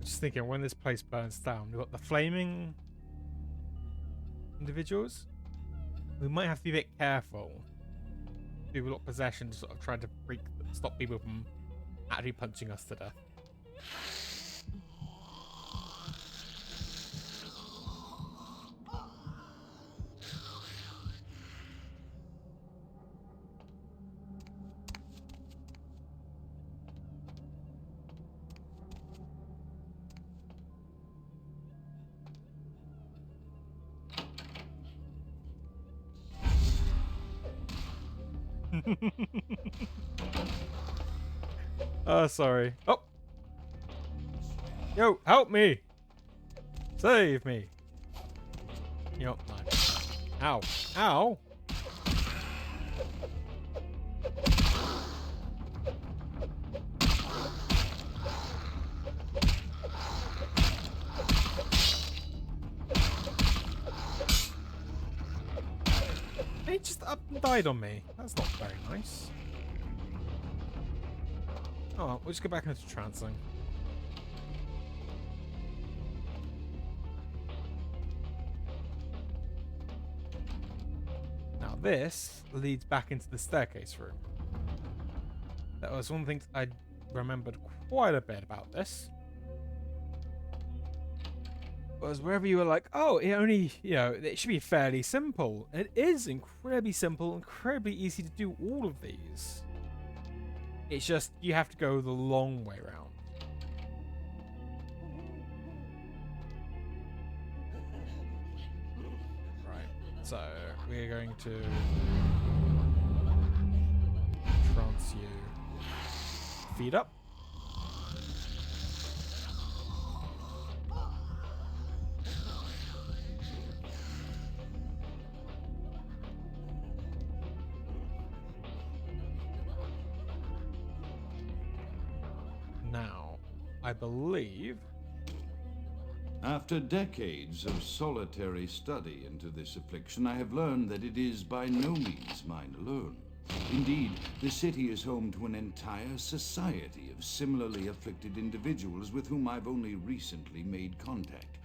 Just thinking, when this place burns down, we've got the flaming individuals. We might have to be a bit careful. Do a lot of possession to sort of try to stop people from actually punching us to death. Oh, sorry. Oh! Yo, help me! Save me! Yo, no. Ow. Ow! He just up and died on me. That's not very nice. Oh, we'll just go back into trancing. Now this leads back into the staircase room. That was one thing I remembered quite a bit about this. Was wherever you were like, oh, it only, it should be fairly simple. It is incredibly simple, incredibly easy to do all of these. It's just, you have to go the long way around. Right, so we're going to trance you. Feet up. Now, I believe... After decades of solitary study into this affliction, I have learned that it is by no means mine alone. Indeed, the city is home to an entire society of similarly afflicted individuals with whom I've only recently made contact.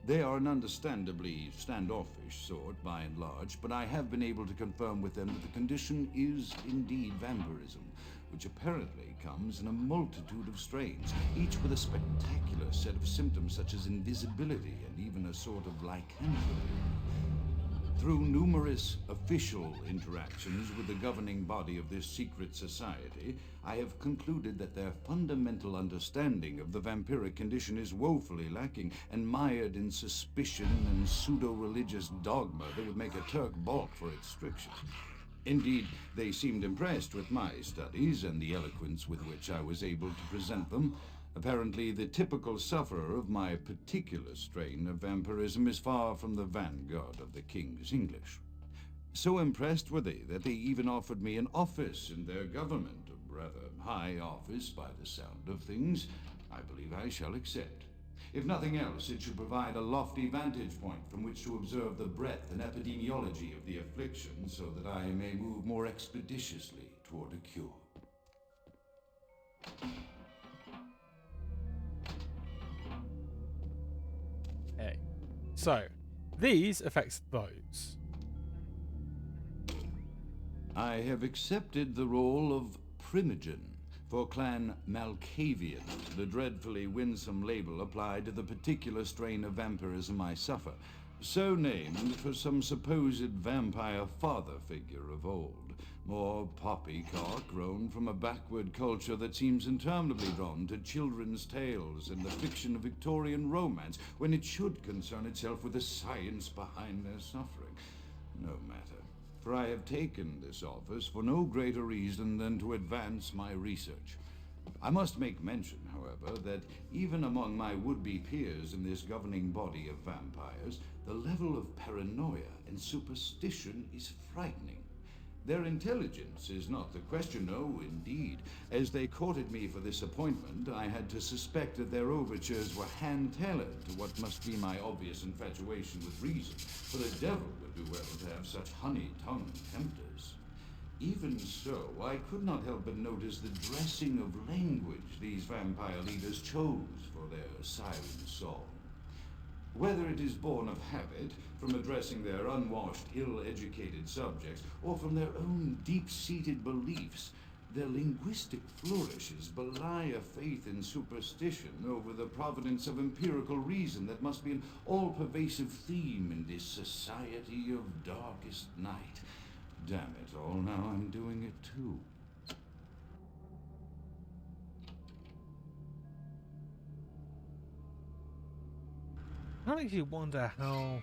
They are an understandably standoffish sort, by and large, but I have been able to confirm with them that the condition is indeed vampirism, which apparently comes in a multitude of strains, each with a spectacular set of symptoms such as invisibility and even a sort of lycanthropy. Through numerous official interactions with the governing body of this secret society, I have concluded that their fundamental understanding of the vampiric condition is woefully lacking and mired in suspicion and pseudo-religious dogma that would make a Turk balk for its strictures. Indeed, they seemed impressed with my studies and the eloquence with which I was able to present them. Apparently, the typical sufferer of my particular strain of vampirism is far from the vanguard of the King's English. So impressed were they that they even offered me an office in their government, a rather high office by the sound of things. I believe I shall accept. If nothing else, it should provide a lofty vantage point from which to observe the breadth and epidemiology of the affliction so that I may move more expeditiously toward a cure. Okay. So, these affects those. I have accepted the role of Primogen for Clan Malkavian, the dreadfully winsome label applied to the particular strain of vampirism I suffer, so named for some supposed vampire father figure of old. More poppycock grown from a backward culture that seems interminably drawn to children's tales and the fiction of Victorian romance, when it should concern itself with the science behind their suffering. No matter, for I have taken this office for no greater reason than to advance my research. I must make mention, however, that even among my would-be peers in this governing body of vampires, the level of paranoia and superstition is frightening. Their intelligence is not the question, no, indeed. As they courted me for this appointment, I had to suspect that their overtures were hand-tailored to what must be my obvious infatuation with reason, for the devil would do well to have such honey-tongued tempters. Even so, I could not help but notice the dressing of language these vampire leaders chose for their siren song. Whether it is born of habit, from addressing their unwashed, ill-educated subjects, or from their own deep-seated beliefs, their linguistic flourishes belie a faith in superstition over the providence of empirical reason that must be an all-pervasive theme in this society of darkest night. Damn it all, now I'm doing it too. I actually wonder how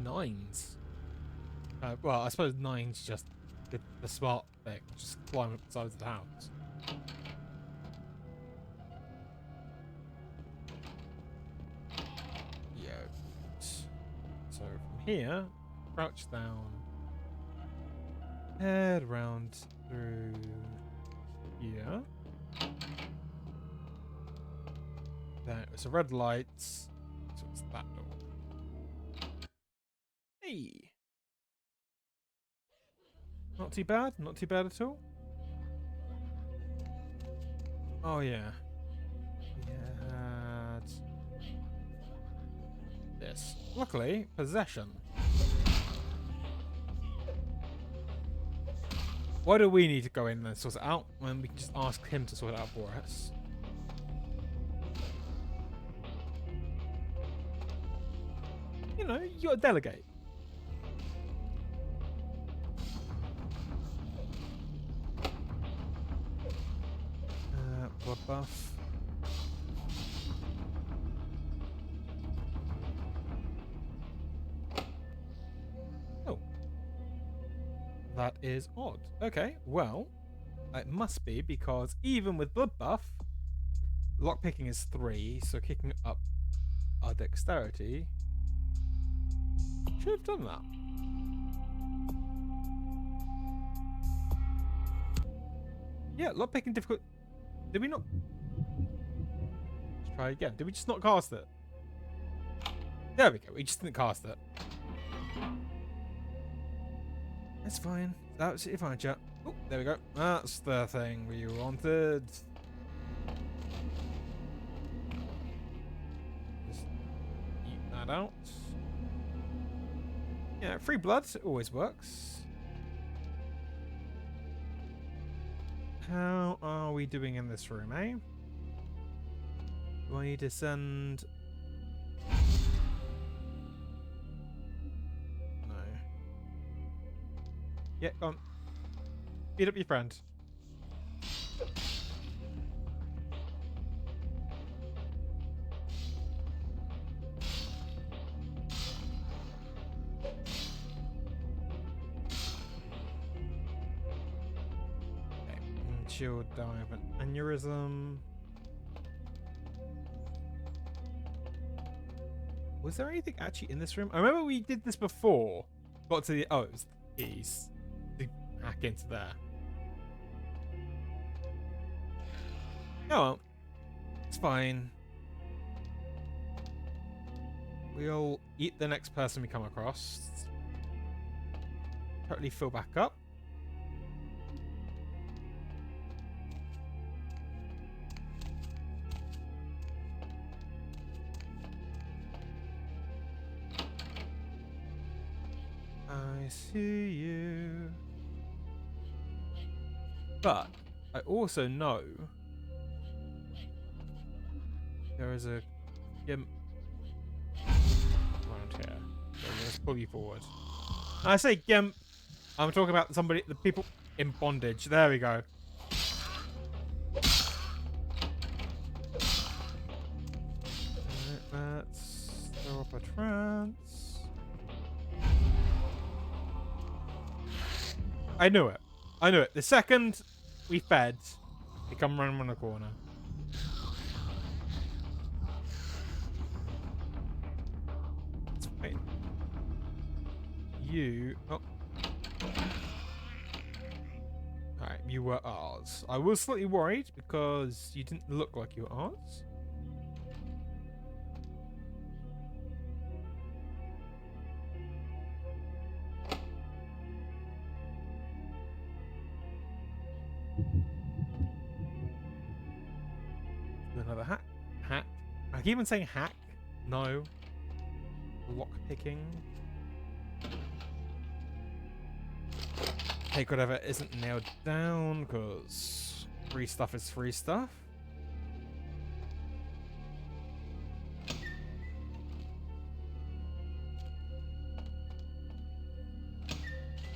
nines. Well, I suppose nines just the smart thing, just climb up the sides of the house. Yeah. So from here, crouch down, head around through here. Then it's a red light. So it's that door. Hey! Not too bad at all. Oh yeah. We had this. Luckily, possession. Why do we need to go in and sort it out when we can just ask him to sort it out for us? You know, you gotta delegate. Blood buff. Oh. That is odd. Okay, well, it must be because even with blood buff, lockpicking is 3, so kicking up our dexterity should have done that. Yeah, lockpicking difficult. Did we not? Let's try again. Did we just not cast it? There we go. We just didn't cast it. That's fine. That's absolutely fine, chat. Oh, there we go. That's the thing we wanted. Just eat that out. Yeah, free blood always works. How are we doing in this room, eh? Do I need to send... No. Yeah, go on. Beat up your friend. Shield dive an aneurysm. Was there anything actually in this room? I remember we did this before. Got to the it was the keys to hack into there. Oh well, it's fine. We'll eat the next person we come across. Totally fill back up. I see you. But I also know there is a gimp around here. So let's pull you forward. And I say gimp, I'm talking about somebody, the people in bondage. There we go. Let's throw up a trance. I knew it. I knew it. The second we fed, they come running around the corner. It's fine. You... Oh. Alright, you were ours. I was slightly worried because you didn't look like you were ours. Another hack. Hack. I keep on saying hack. No. Lock picking. Take whatever isn't nailed down, because free stuff is free stuff.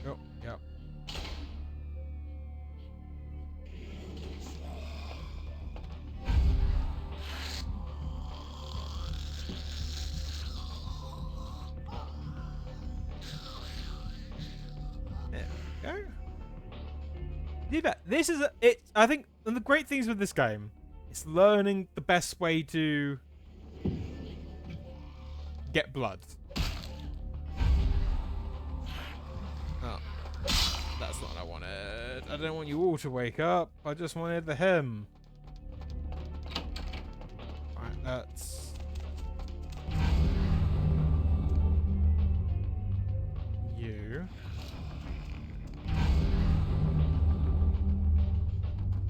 Oh, yeah. Go. Do that. This is it. I think one of the great things with this game is learning the best way to get blood. Oh, that's not what I wanted. I don't want you all to wake up. I just wanted the him. Alright, that's you.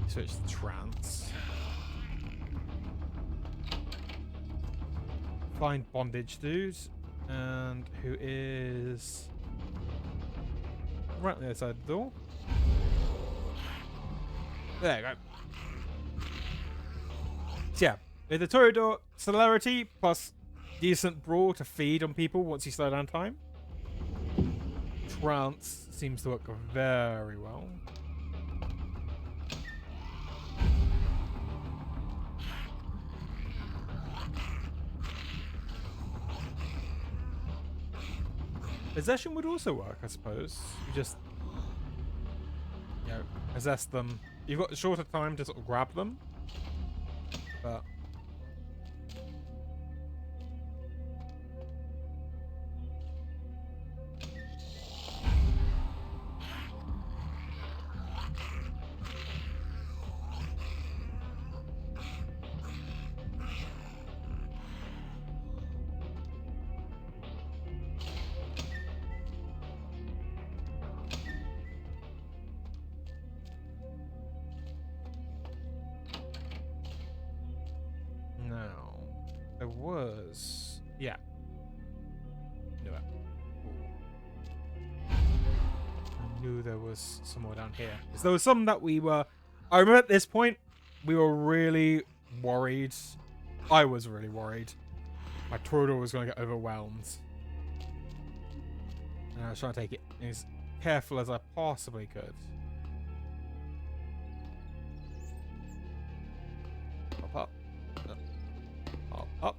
Switch to trance. find bondage dude, and who is right on the other side of the door. There you go. So yeah, with the Toreador celerity plus decent brawl to feed on people once you slow down time, trance seems to work very well. Possession would also work, I suppose. You just, you know, possess them. You've got a shorter time to sort of grab them, but no, there was, yeah. Knew it. I knew there was somewhere down here. 'Cause there was some that we were. I remember at this point we were really worried. I was really worried. My Toreador was going to get overwhelmed. And I was trying to take it as careful as I possibly could. Hop up. Hop up.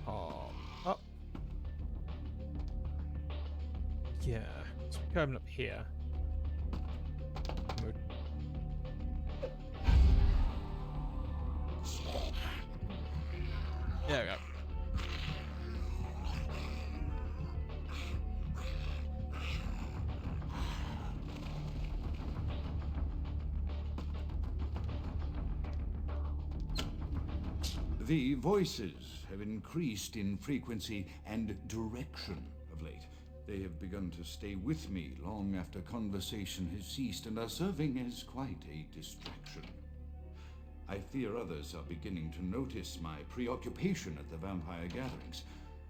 Hop up. Yeah. So we're coming up here. There we go. The voices have increased in frequency and direction of late. They have begun to stay with me long after conversation has ceased and are serving as quite a distraction. I fear others are beginning to notice my preoccupation at the vampire gatherings.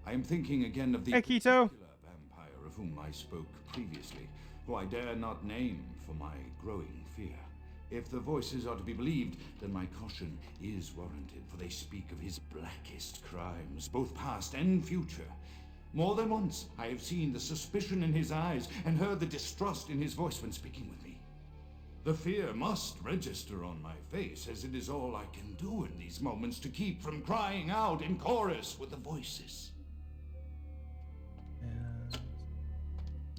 I am thinking again of the particular vampire of whom I spoke previously, who I dare not name for my growing fear. If the voices are to be believed, then my caution is warranted, for they speak of his blackest crimes, both past and future. More than once, I have seen the suspicion in his eyes and heard the distrust in his voice when speaking with me. The fear must register on my face, as it is all I can do in these moments to keep from crying out in chorus with the voices.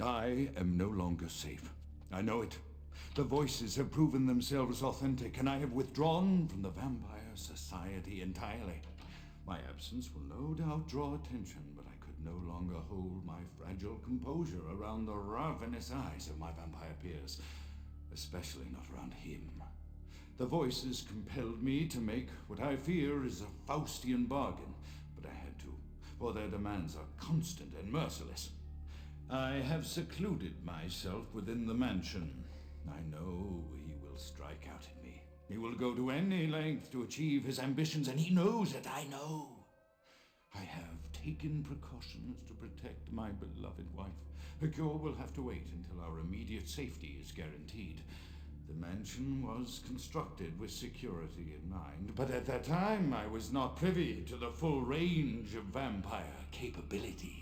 I am no longer safe. I know it. The voices have proven themselves authentic, and I have withdrawn from the Vampire Society entirely. My absence will no doubt draw attention, but I could no longer hold my fragile composure around the ravenous eyes of my vampire peers, especially not around him. The voices compelled me to make what I fear is a Faustian bargain, but I had to, for their demands are constant and merciless. I have secluded myself within the mansion. I know he will strike out at me. He will go to any length to achieve his ambitions, and he knows it, I know. I have taken precautions to protect my beloved wife. Her cure will have to wait until our immediate safety is guaranteed. The mansion was constructed with security in mind, but at that time I was not privy to the full range of vampire capabilities.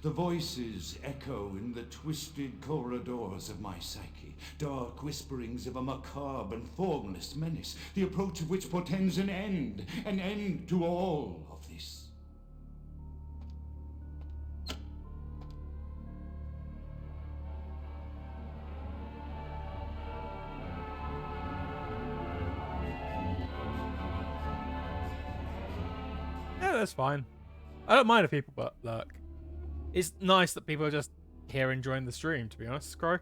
The voices echo in the twisted corridors of my psyche, dark whisperings of a macabre and formless menace, the approach of which portends an end to all of this. Yeah, that's fine. I don't mind if people but lurk. It's nice that people are just here enjoying the stream, to be honest, Crow.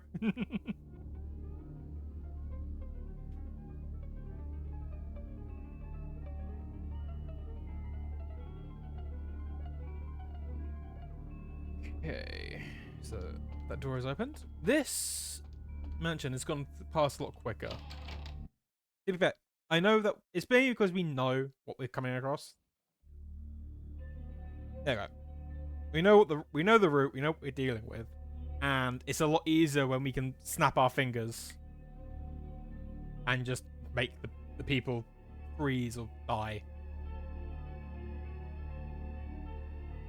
Okay, so that door is opened. This mansion has gone past a lot quicker. To be fair, I know that it's maybe because we know what we're coming across. There we go. We know the route. We know what we're dealing with, and it's a lot easier when we can snap our fingers and just make the people freeze or die.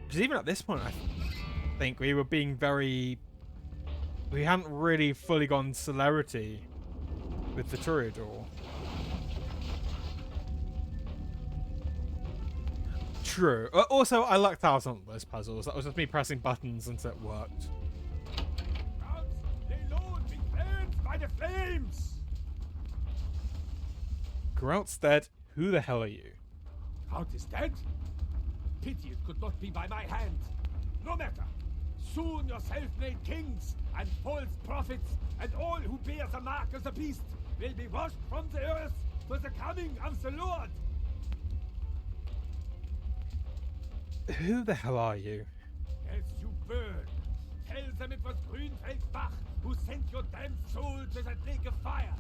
Because even at this point, I think we were being very... We hadn't really fully gone celerity with the Toreador. True. Also, I lucked out on those puzzles. That was just me pressing buttons until it worked. By the flames! Grout's dead. Who the hell are you? Grout is dead? Pity it could not be by my hand. No matter. Soon your self-made kings and false prophets and all who bear the mark of the beast will be washed from the earth for the coming of the Lord. Who the hell are you? As you burn, tell them it was Grünfeld Bach who sent your damned soul to that lake of fire.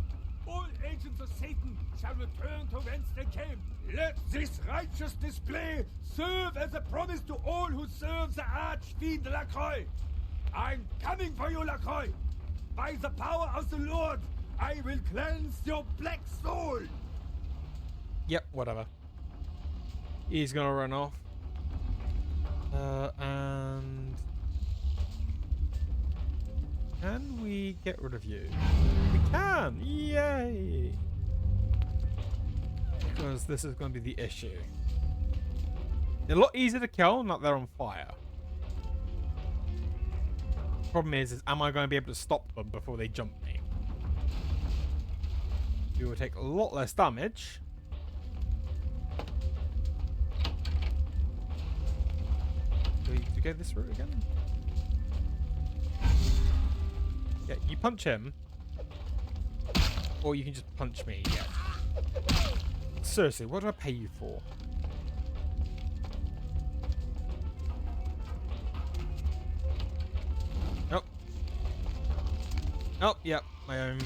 All agents of Satan shall return to whence they came. Let this righteous display serve as a promise to all who serve the archfiend Lacroix. I'm coming for you, Lacroix. By the power of the Lord, I will cleanse your black soul. Yep, whatever. He's gonna run off. And... Can we get rid of you? We can! Yay! Because this is going to be the issue. They're a lot easier to kill now they're on fire. Problem is am I going to be able to stop them before they jump me? You will take a lot less damage. Do we go this route again? Yeah, you punch him. Or you can just punch me, yeah. Seriously, what do I pay you for? Oh. Oh, yep, my own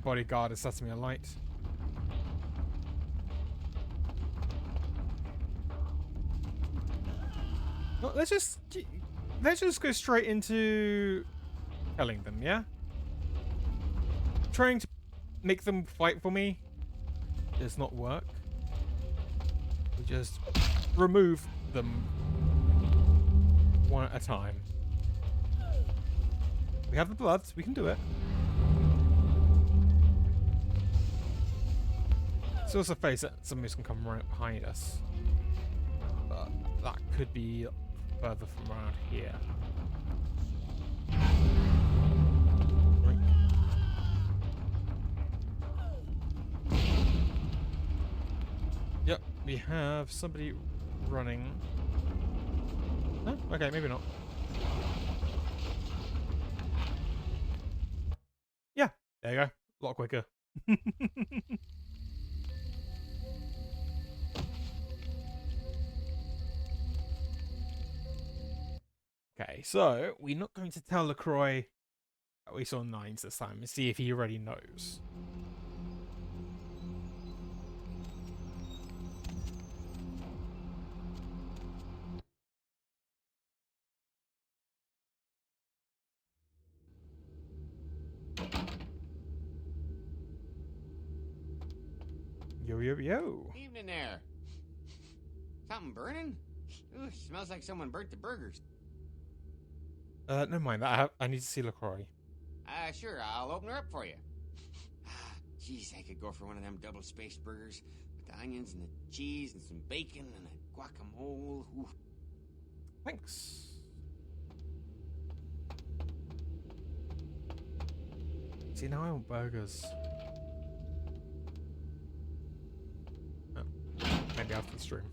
bodyguard is setting me alight. Well, let's just go straight into killing them, yeah? Trying to make them fight for me does not work. We just remove them one at a time. We have the blood, we can do it. Let's also face it, somebody's gonna come right behind us. But that could be further from around here. Yep, we have somebody running. No? Okay, maybe not. Yeah, there you go. A lot quicker. Okay, so we're not going to tell LaCroix that we saw 9s this time and see if he already knows. Yo, yo, yo. Evening there. Something burning? Ooh, smells like someone burnt the burgers. Never mind that. I need to see LaCroix. Sure, I'll open her up for you. Jeez, I could go for one of them double-spaced burgers with the onions and the cheese and some bacon and a guacamole. Ooh. Thanks. See, now I want burgers. Oh, maybe after the stream.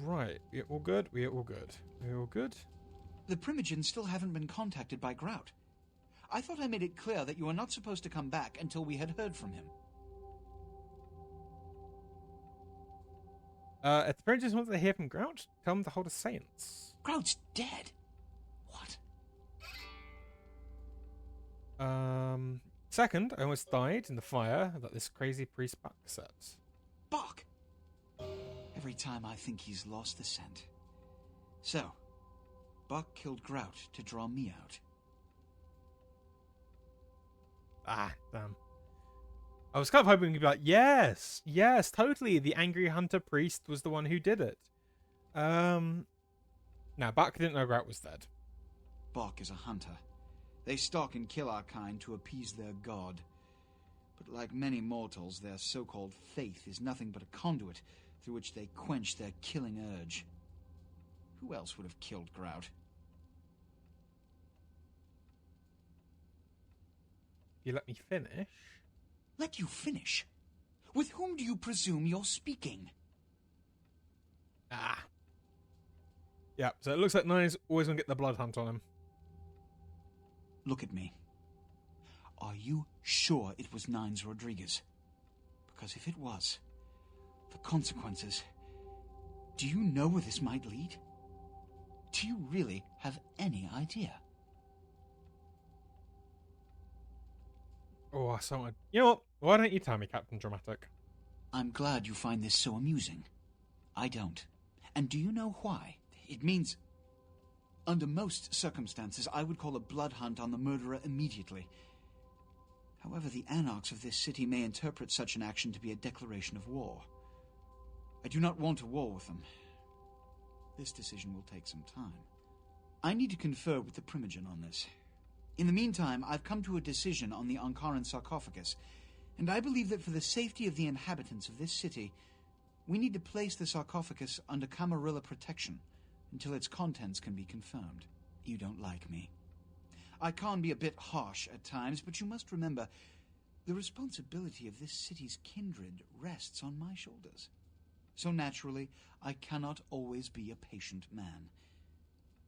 Right. We're all good? We're all good. We're all good? The Primogens still haven't been contacted by Grout. I thought I made it clear that you were not supposed to come back until we had heard from him. If the Primogens want to hear from Grout, tell them to hold a seance. Grout's dead. What? Second, I almost died in the fire that this crazy priest back set. Bach! every time I think he's lost the scent. So, Buck killed Grout to draw me out. Ah, damn. I was kind of hoping he'd be like, yes, totally. The angry hunter priest was the one who did it. No, Buck didn't know Grout was dead. Buck is a hunter. They stalk and kill our kind to appease their god. But like many mortals, their so-called faith is nothing but a conduit through which they quench their killing urge. Who else would have killed Grout? You let me finish? Let you finish? With whom do you presume you're speaking? Ah. Yeah, so it looks like Nine's always going to get the blood hunt on him. Look at me. Are you sure it was Nines Rodriguez? Because if it was, the consequences... Do you know where this might lead? Do you really have any idea? Oh, so you know what? Why don't you tell me, Captain Dramatic? I'm glad you find this so amusing. I don't. And do you know why? It means... Under most circumstances, I would call a blood hunt on the murderer immediately. However, the Anarchs of this city may interpret such an action to be a declaration of war. I do not want a war with them. This decision will take some time. I need to confer with the Primogen on this. In the meantime, I've come to a decision on the Ankaran sarcophagus, and I believe that for the safety of the inhabitants of this city, we need to place the sarcophagus under Camarilla protection until its contents can be confirmed. You don't like me. I can be a bit harsh at times, but you must remember, the responsibility of this city's kindred rests on my shoulders. So naturally, I cannot always be a patient man.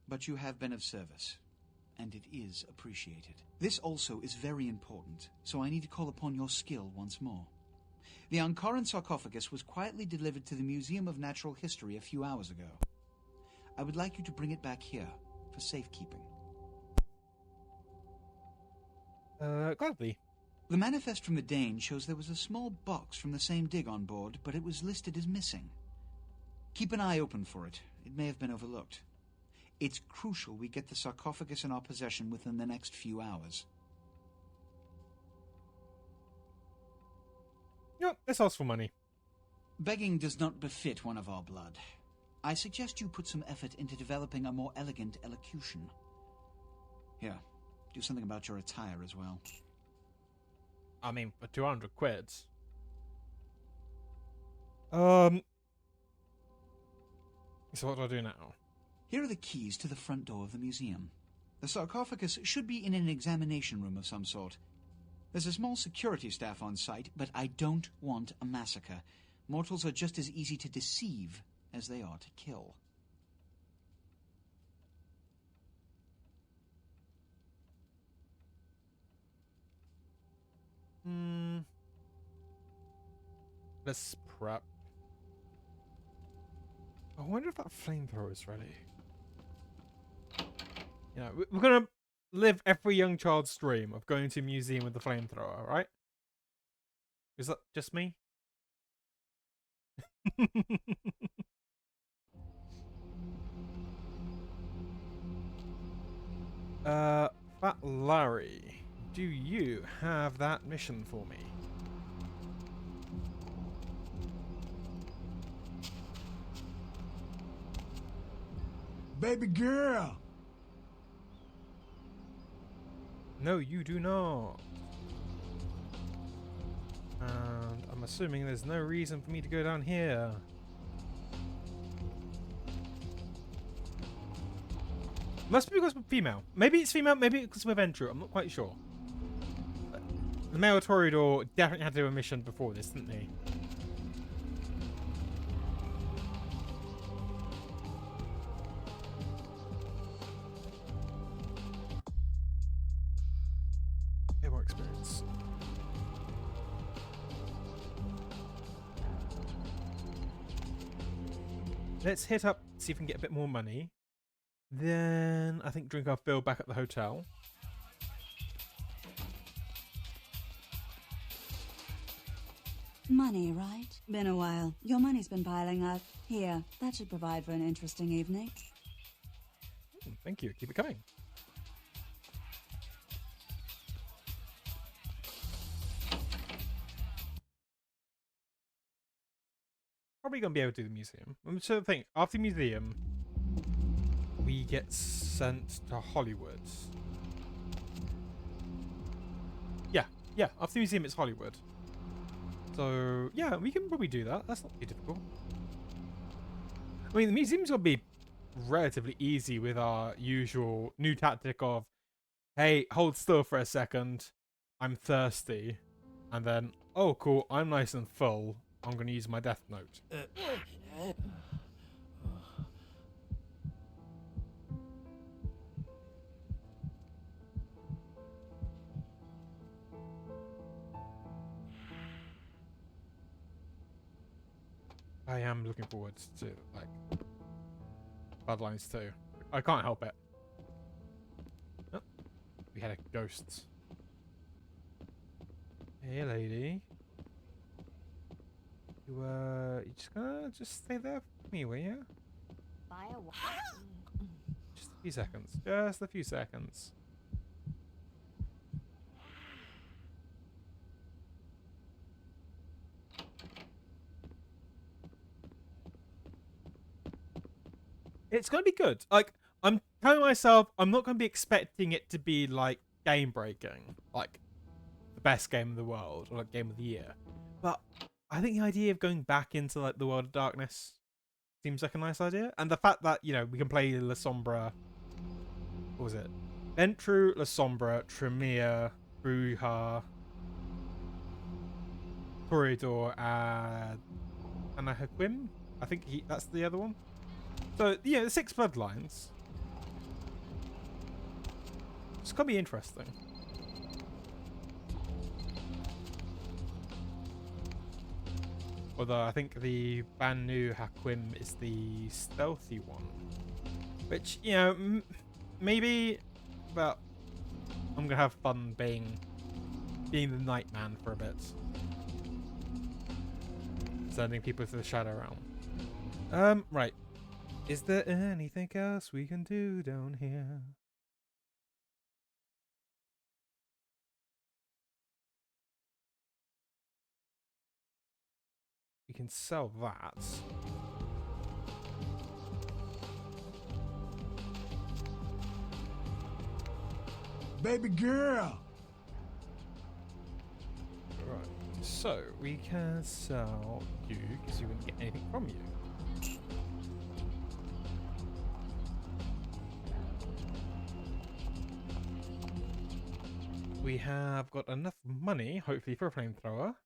But you have been of service, and it is appreciated. This also is very important, so I need to call upon your skill once more. The Ankaran sarcophagus was quietly delivered to the Museum of Natural History a few hours ago. I would like you to bring it back here for safekeeping. Gladly. The manifest from the Dane shows there was a small box from the same dig on board, but it was listed as missing. Keep an eye open for it. It may have been overlooked. It's crucial we get the sarcophagus in our possession within the next few hours. Yep, let's ask for money. Begging does not befit one of our blood. I suggest you put some effort into developing a more elegant elocution. Here, do something about your attire as well. I mean, for 200 quid. So what do I do now? Here are the keys to the front door of the museum. The sarcophagus should be in an examination room of some sort. There's a small security staff on site, but I don't want a massacre. Mortals are just as easy to deceive as they are to kill. Let's prep. I wonder if that flamethrower is ready. You know, we're gonna live every young child's dream of going to a museum with the flamethrower, right? Is that just me? Fat Larry, do you have that mission for me? Baby girl! No, you do not. And I'm assuming there's no reason for me to go down here. Must be because we're female. Maybe it's female, maybe it's because we're Ventrue. I'm not quite sure. The male Toreador definitely had to do a mission before this, didn't he? Bit more experience. Let's hit up, see if we can get a bit more money. Then I think drink our fill back at the hotel. Money, right? Been a while. Your money's been piling up. Here, that should provide for an interesting evening. Thank you. Keep it coming. Probably gonna be able to do the museum. I'm sure the thing after the museum, we get sent to Hollywood. Yeah. After the museum, it's Hollywood. So yeah, we can probably do that. That's not too difficult. I mean, the museum's gonna be relatively easy with our usual new tactic of, hey, hold still for a second, I'm thirsty, and then, oh cool, I'm nice and full, I'm gonna use my death note. I am looking forward to, like, Bloodlines 2. I can't help it. Oh, we had a ghost. Hey, lady. You just gonna stay there for me, will you? Buy a Just a few seconds. Just a few seconds. It's gonna be good. Like, I'm telling myself, I'm not gonna be expecting it to be like game breaking, like the best game in the world or like game of the year. But I think the idea of going back into like the world of darkness seems like a nice idea, and the fact that, you know, we can play La Sombra. What was it? Ventrue, La Sombra, Tremere, Bruja, Toreador, and Anarchs. I think that's the other one. So, yeah, the 6 Bloodlines. It's gonna be interesting. Although I think the brand new Haquim is the stealthy one. Which, you know, maybe, but I'm gonna have fun being the Nightman for a bit. Sending people to the Shadow Realm. Right. Is there anything else we can do down here? We can sell that. Baby girl! Right. So, we can sell you, because you wouldn't get anything from you. We have got enough money, hopefully, for a flamethrower.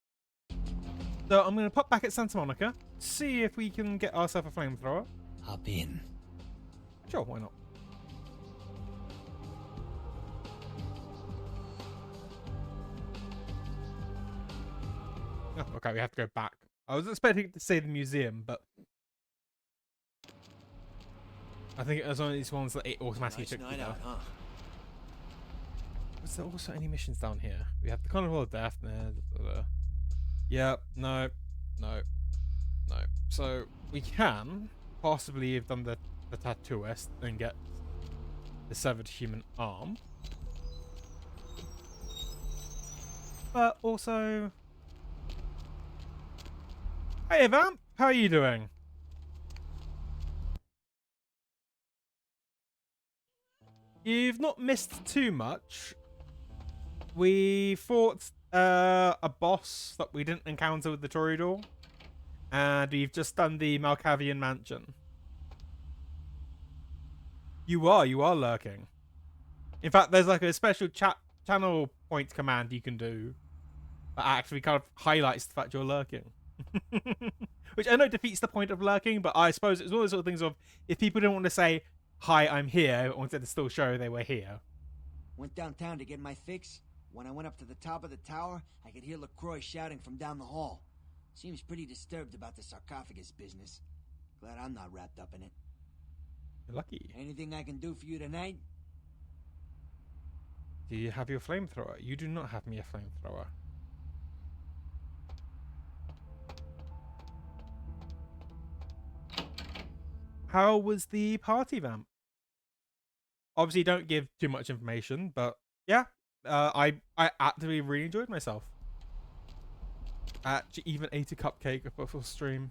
So I'm going to pop back at Santa Monica, see if we can get ourselves a flamethrower. Hop in. Sure, why not? Oh, okay, we have to go back. I was expecting to say the museum, but I think it was one of these ones that it automatically took me there. Huh? Was there also any missions down here? We have the Carnival of Death. Yeah, no. So we can possibly have done the tattooist and get the severed human arm. But also, hey Vamp, how are you doing? You've not missed too much. We fought a boss that we didn't encounter with the Toreador, and we've just done the Malkavian Mansion. You are lurking. In fact, there's like a special channel point command you can do that actually kind of highlights the fact you're lurking. Which I know defeats the point of lurking, but I suppose it's one of those sort of things of, if people don't want to say, hi, I'm here, but wanted to still show they were here. Went downtown to get my fix. When I went up to the top of the tower, I could hear LaCroix shouting from down the hall. Seems pretty disturbed about the sarcophagus business. Glad I'm not wrapped up in it. You're lucky. Anything I can do for you tonight? Do you have your flamethrower? You do not have me a flamethrower. how was the party vamp? Obviously, don't give too much information, but yeah, I actively really enjoyed myself. I actually even ate a cupcake before stream.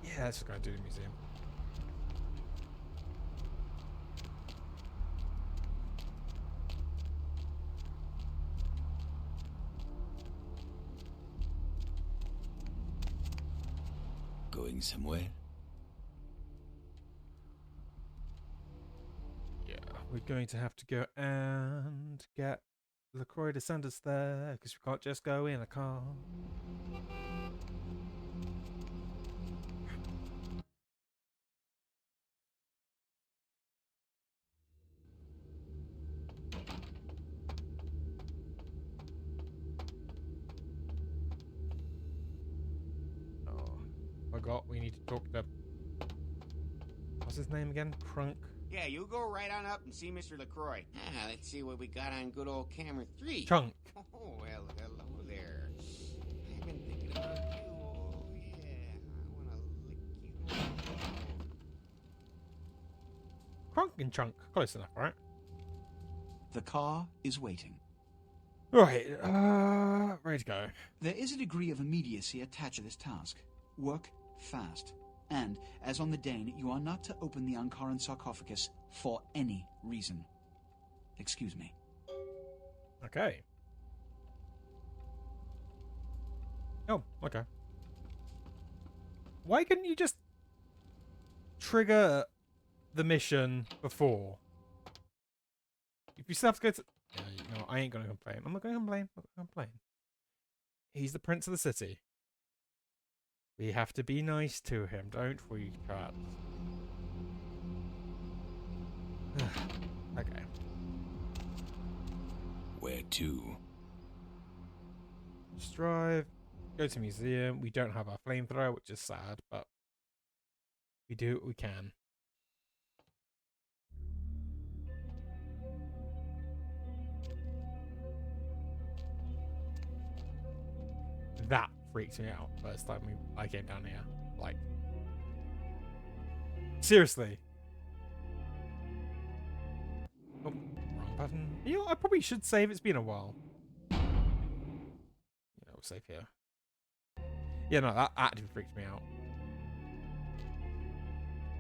Yeah, let's just go do the museum. Going somewhere? Yeah, we're going to have to go and get LaCroix to send us there, because we can't just go in a car. Oh, forgot we need to talk to... What's his name again? Crunk? Yeah, you go right on up and see Mr. LaCroix. Ah, let's see what we got on good old camera 3. Chunk. Oh, well, hello there. I've been thinking about you. Oh, yeah. I want to lick you. Crunk and Chunk. Close enough, right? The car is waiting. Right, ready to go. There is a degree of immediacy attached to this task. Work fast. And, as on the Dane, you are not to open the Ankaran sarcophagus for any reason. Excuse me. Okay. Oh, okay. Why couldn't you just trigger the mission before? If you still have to go to... Yeah, you know, I ain't gonna complain. I'm not gonna complain. I'm not gonna complain. He's the prince of the city. We have to be nice to him, don't we, chat? Okay. Where to? Just drive. Go to museum. We don't have our flamethrower, which is sad, but we do what we can. That freaked me out first time I came down here. Like, seriously. Oh, wrong button. You know, I probably should save. It's been a while. Yeah, we'll save here. Yeah, no, that actually freaked me out.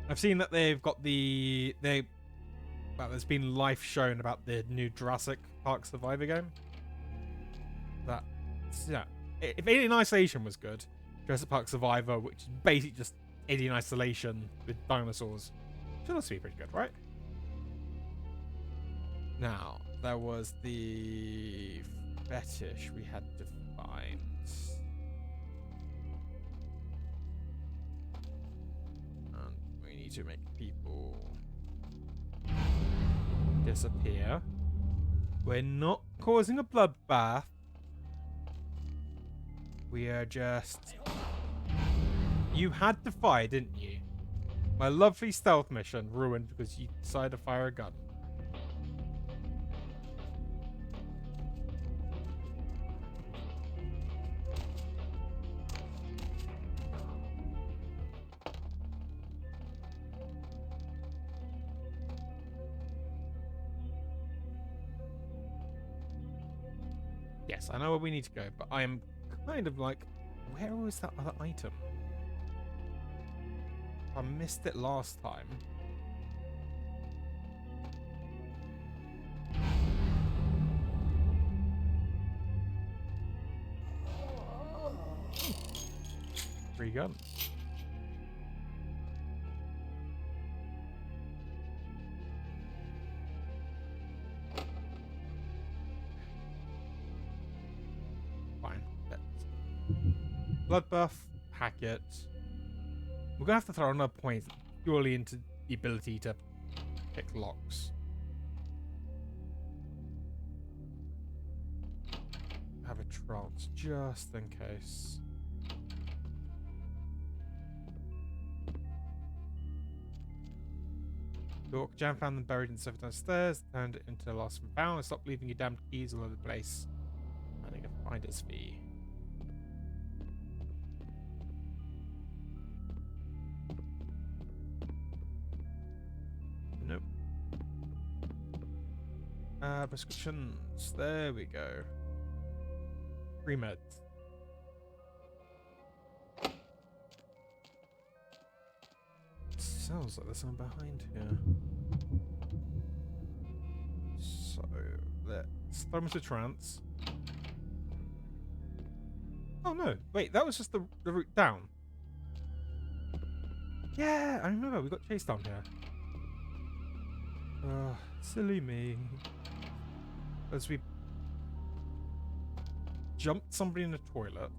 I've seen that they've got well, there's been life shown about the new Jurassic Park Survivor game. Yeah. If Alien Isolation was good, Jurassic Park Survivor, which is basically just Alien Isolation with dinosaurs, should also be pretty good, right? Now, there was the fetish we had to find. And we need to make people disappear. We're not causing a bloodbath. We are just... You had to fire, didn't you? My lovely stealth mission ruined because you decided to fire a gun. Yes, I know where we need to go, but I am kind of like, where was that other item? I missed it last time. Free gun. Fine. Blood buff, hack it. We're gonna have to throw another point purely into the ability to pick locks. Have a trance just in case. York Jam found them buried in the stuff downstairs, turned it into lost and found, and stopped leaving your damned keys all over the place. I think a finder's fee. Nope. Prescriptions. There we go. Free meds. Sounds like there's someone behind here. So let's throw him into trance. Oh no! Wait, that was just the route down. Yeah, I remember we got chased down here. Silly me. As we jumped somebody in the toilet.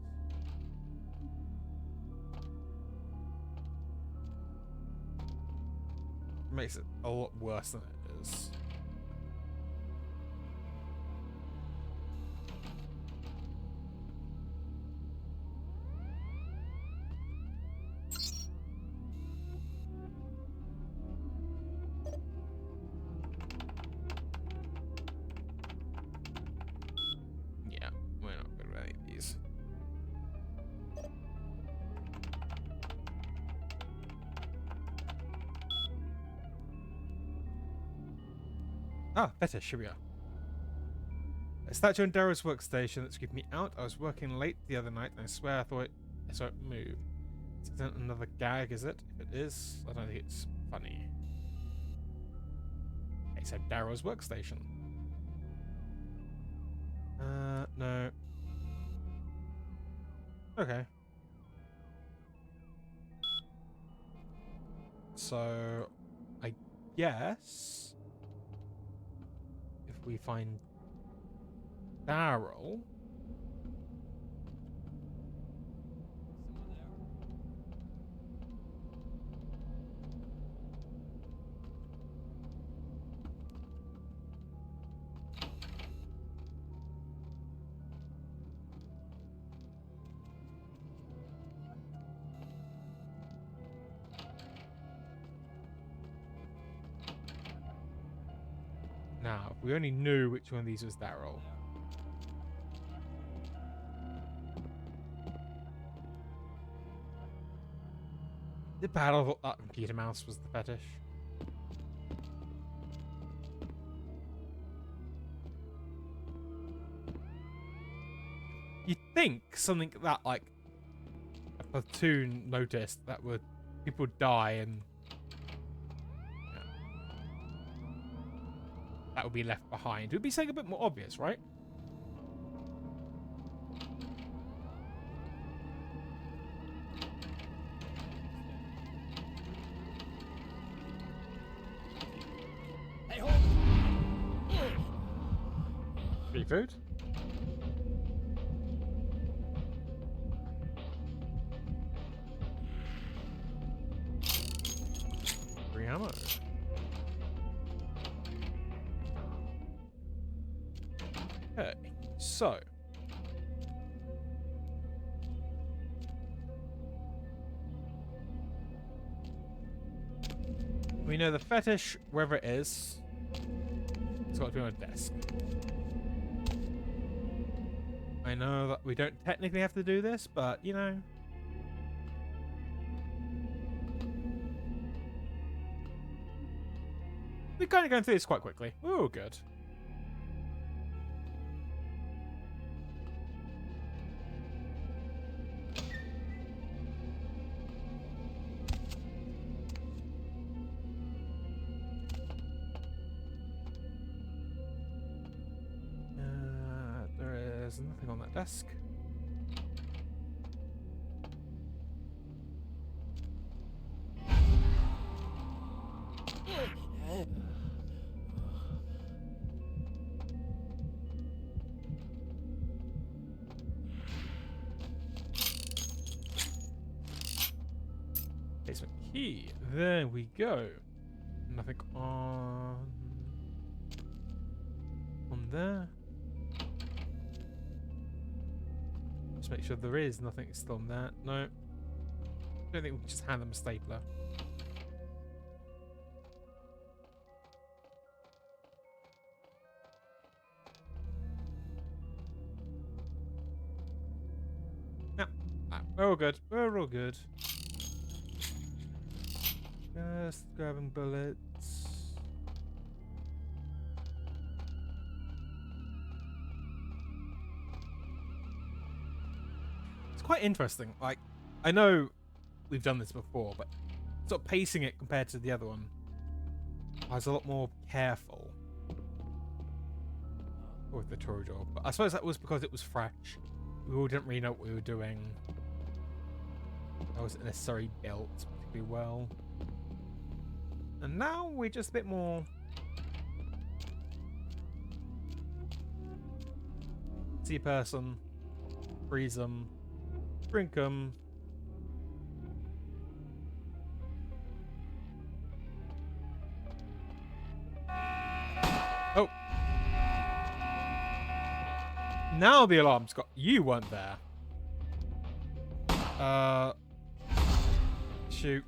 Makes it a lot worse than it is. Yeah, we're not good with any of these. Ah, fetish, here we are. A statue on Darrow's workstation that's keeping me out. I was working late the other night and I swear I saw it move. This isn't another gag, is it? If it is, I don't think it's funny. Okay, so Darrow's workstation. No. Okay. So, I guess if we find Daryl, now, if we only knew which one of these was Daryl. The battle of Peter Mouse was the fetish. You'd think something that, like, a platoon noticed that would people die and that would be left behind. It would be something a bit more obvious, right? Hey, hold! Free food? Free ammo. Okay, so we know the fetish, wherever it is, it's got to be on a desk. I know that we don't technically have to do this, but you know. We're kind of going through this quite quickly. Oh, good. There's nothing on that desk. Basement key. There we go. Nothing on there. Just make sure there is nothing still on that. No. Don't think we can just hand them a stapler. We're all good. We're all good. Just grabbing bullets. It's quite interesting. Like, I know we've done this before, but sort of pacing it compared to the other one, I was a lot more careful with the Toreador. But I suppose that was because it was fresh. We all didn't really know what we were doing. That wasn't necessarily built particularly well. And now we're just a bit more... see a person, freeze them, drink them. Oh! Now the alarm's got... You weren't there. Shoot.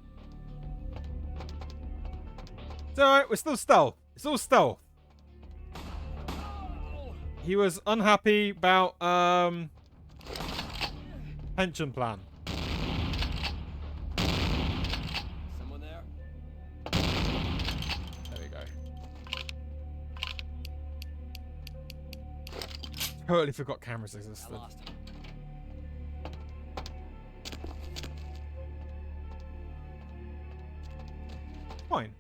It's alright, we're still stealth. It's all stealth. He was unhappy about, pension plan. Someone there? There we go. Totally forgot cameras existed. I lost him. Fine.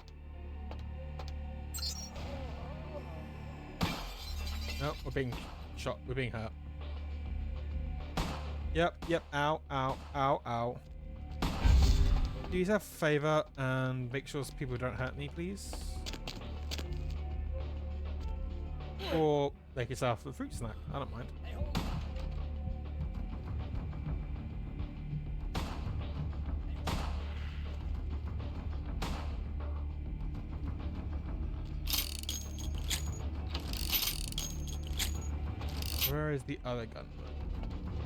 No, we're being shot. We're being hurt. Yep. Ow, ow, ow, ow. Do you have a favor and make sure people don't hurt me, please? Or make yourself a fruit snack. I don't mind. Where is the other gun?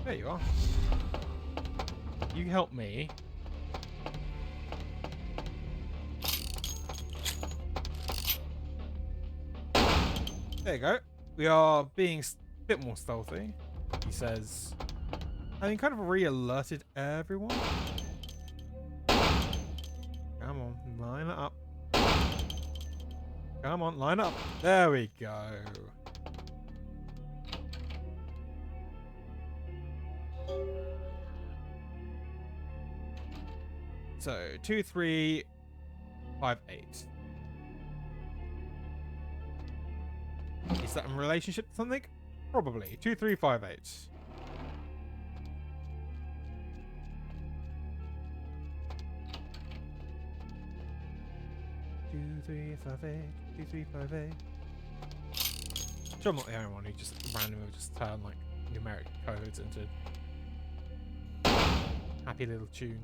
There you are. You help me. There you go. We are being a bit more stealthy, he says. Having kind of re-alerted everyone. Come on, line it up. Come on, line up. There we go. So 2, 3, 5, 8. Is that in relationship to something? Probably. 2, 3, 5, 8. Two, three, five, eight. 2, 3, 5, 8. Sure, I'm not the only one who just randomly just turn like numeric codes into happy little tune.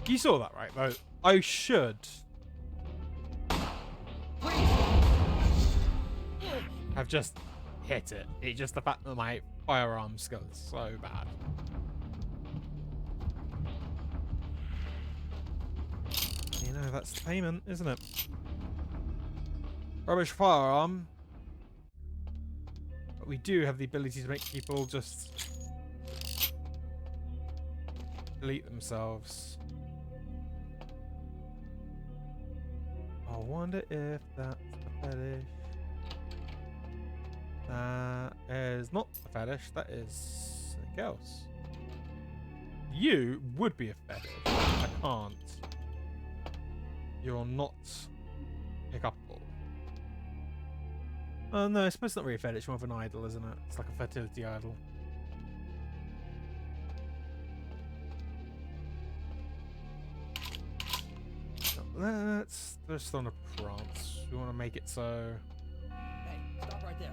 You saw that, right? Though I should have just hit it. It's just the fact that my firearm skill is so bad. You know, that's the payment, isn't it? Rubbish firearm. But we do have the ability to make people just delete themselves. I wonder if that's a fetish. That is not a fetish, that is something else. You would be a fetish. I can't. You're not pickupable. Oh no, I suppose it's not really a fetish, more of an idol, isn't it? It's like a fertility idol. Let's just on a prance. We want to make it so. Hey, stop right there.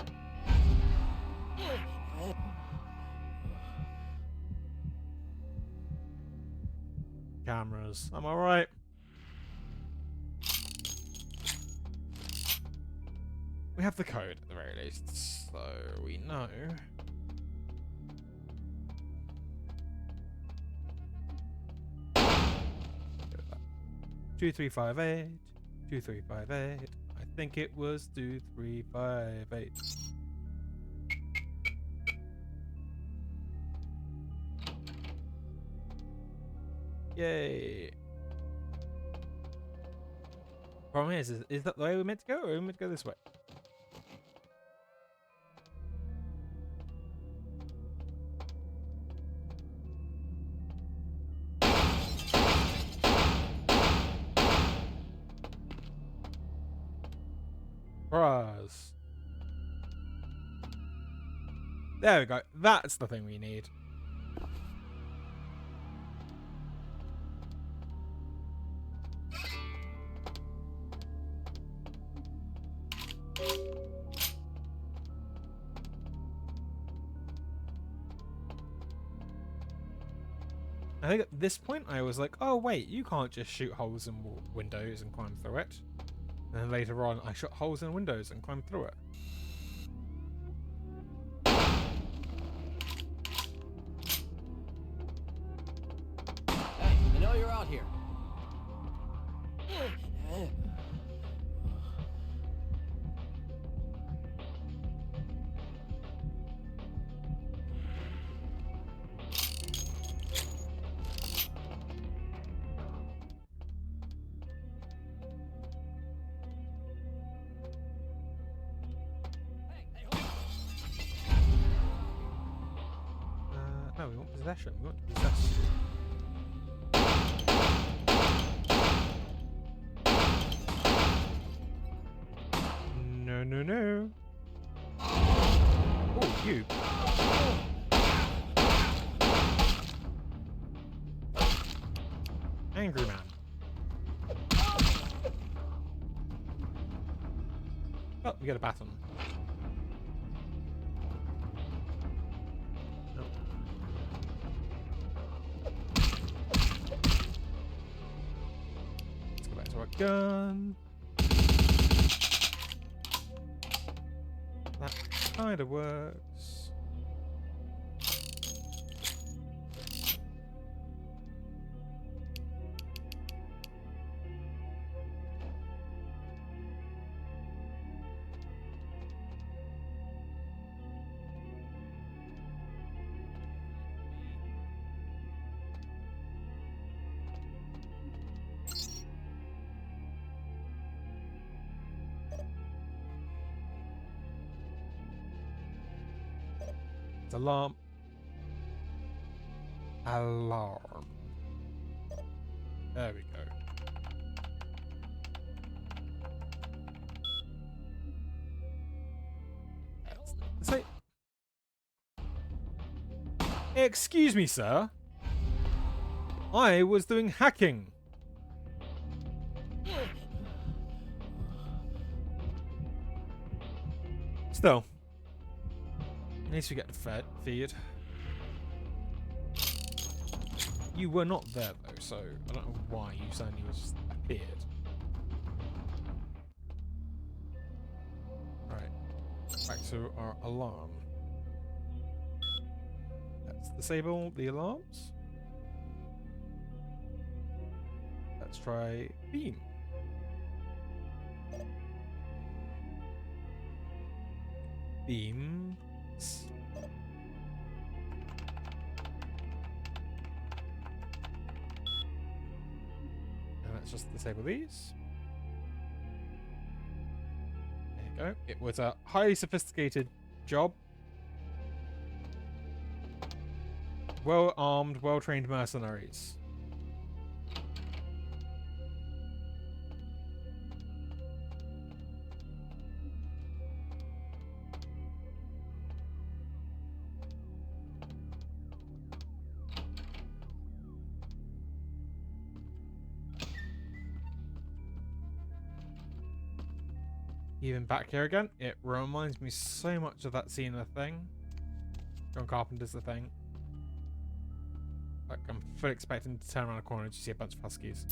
Cameras. Am I right? We have the code at the very least, so we know 2358. 2358. I think it was 2358. Yay. Problem is that the way we're meant to go, or are we meant to go this way? Bras. There we go. That's the thing we need. I think at this point I was like, oh wait, you can't just shoot holes in windows and climb through it. And then later on I shot holes in windows and climbed through it. Hey, I know you're out here. No, we want possession. We want to possess. No, no, no. Oh, you. Angry man. Oh, we get a baton. Gun. That kind of works. Alarm. Alarm. There we go. Say, excuse me, sir. I was doing hacking. Still. At least we get the feed. You were not there though, so I don't know why you suddenly just appeared. Right, back to our alarm. Let's disable the alarms. Let's try beam. Beam. And let's just disable these. There you go. It was a highly sophisticated job. Well-armed, well-trained mercenaries. Even back here again, it reminds me so much of that scene in The Thing. John Carpenter's The Thing. Like, I'm fully expecting to turn around a corner and just see a bunch of huskies.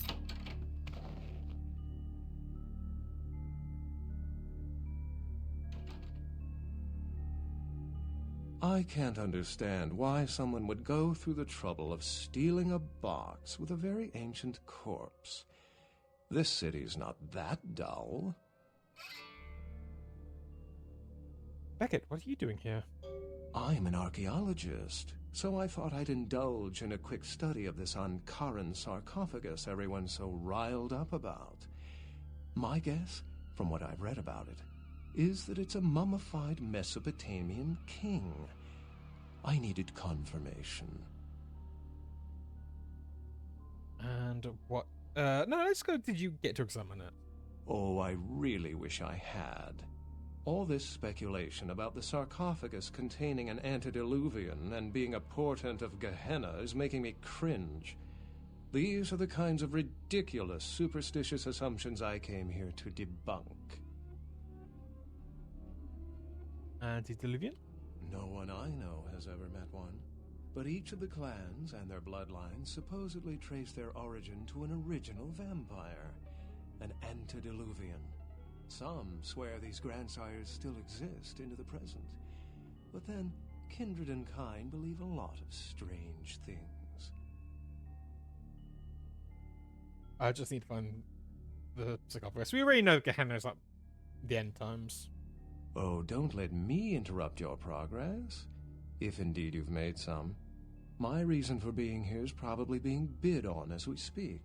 I can't understand why someone would go through the trouble of stealing a box with a very ancient corpse. This city's not that dull. Beckett, what are you doing here? I'm an archaeologist, so I thought I'd indulge in a quick study of this Ankaran sarcophagus everyone's so riled up about. My guess, from what I've read about it, is that it's a mummified Mesopotamian king. I needed confirmation. And what? No, let's go. Did you get to examine it? Oh, I really wish I had. All this speculation about the sarcophagus containing an antediluvian and being a portent of Gehenna is making me cringe. These are the kinds of ridiculous, superstitious assumptions I came here to debunk. Antediluvian? No one I know has ever met one. But each of the clans and their bloodlines supposedly trace their origin to an original vampire, an antediluvian. Some swear these grandsires still exist into the present. But then, kindred and kind believe a lot of strange things. I just need to find the sarcophagus. We already know Gehenna's like the end times. Oh, don't let me interrupt your progress. If indeed you've made some. My reason for being here is probably being bid on as we speak.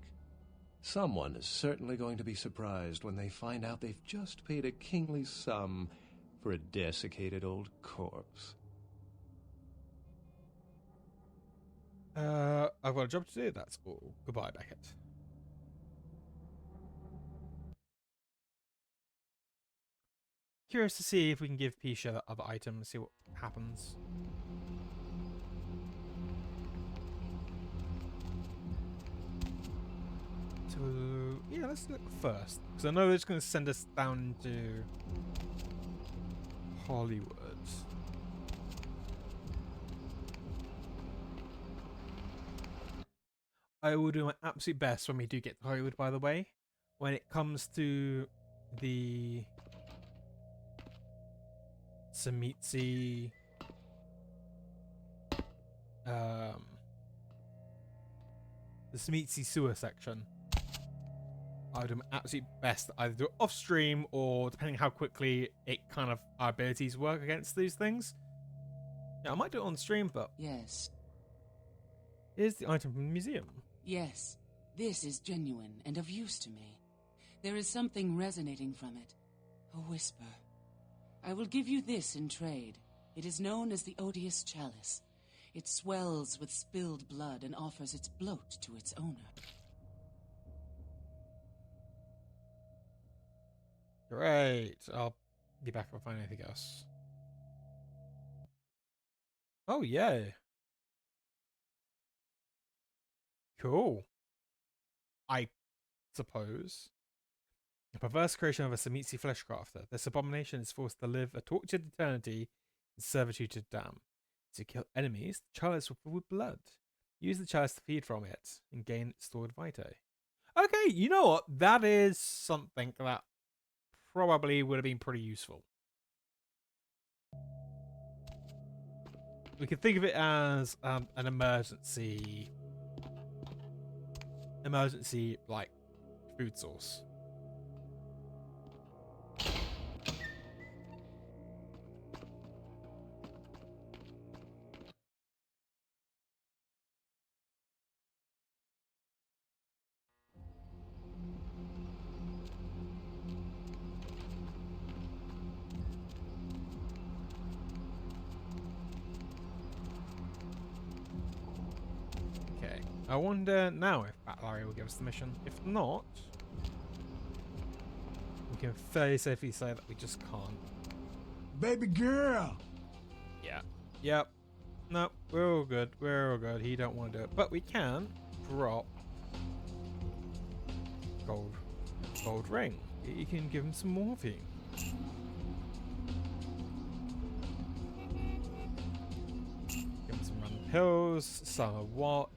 Someone is certainly going to be surprised when they find out they've just paid a kingly sum for a desiccated old corpse. I've got a job to do, that's all. Goodbye, Beckett. Curious to see if we can give Pisha the other item and see what happens. So, yeah, let's look first. Because I know it's going to send us down to Hollywood. I will do my absolute best when we do get to Hollywood, by the way. When it comes to the Samitsi the Samitsi sewer section, I'll do my absolute best to either do it off stream or depending how quickly it kind of our abilities work against these things. Yeah, I might do it on stream, but yes. Here's the item from the museum. Yes, this is genuine and of use to me. There is something resonating from it. A whisper. I will give you this in trade. It is known as the Odious Chalice. It swells with spilled blood and offers its bloat to its owner. Great. I'll be back if I find anything else. Oh, yeah. Cool. I suppose. A perverse creation of a Samitsi fleshcrafter, this abomination is forced to live a tortured eternity in servitude to Dam. To kill enemies, the chalice will fill with blood. Use the chalice to feed from it and gain stored vitae. Okay, you know what? That is something that probably would have been pretty useful. We could think of it as an emergency like food source. I wonder now if Batlaria will give us the mission. If not, we can fairly safely say that we just can't. Baby girl! Yeah. Yep. No, we're all good. We're all good. He don't want to do it. But we can drop gold ring. You can give him some morphine. Give him some random pills, summer watch.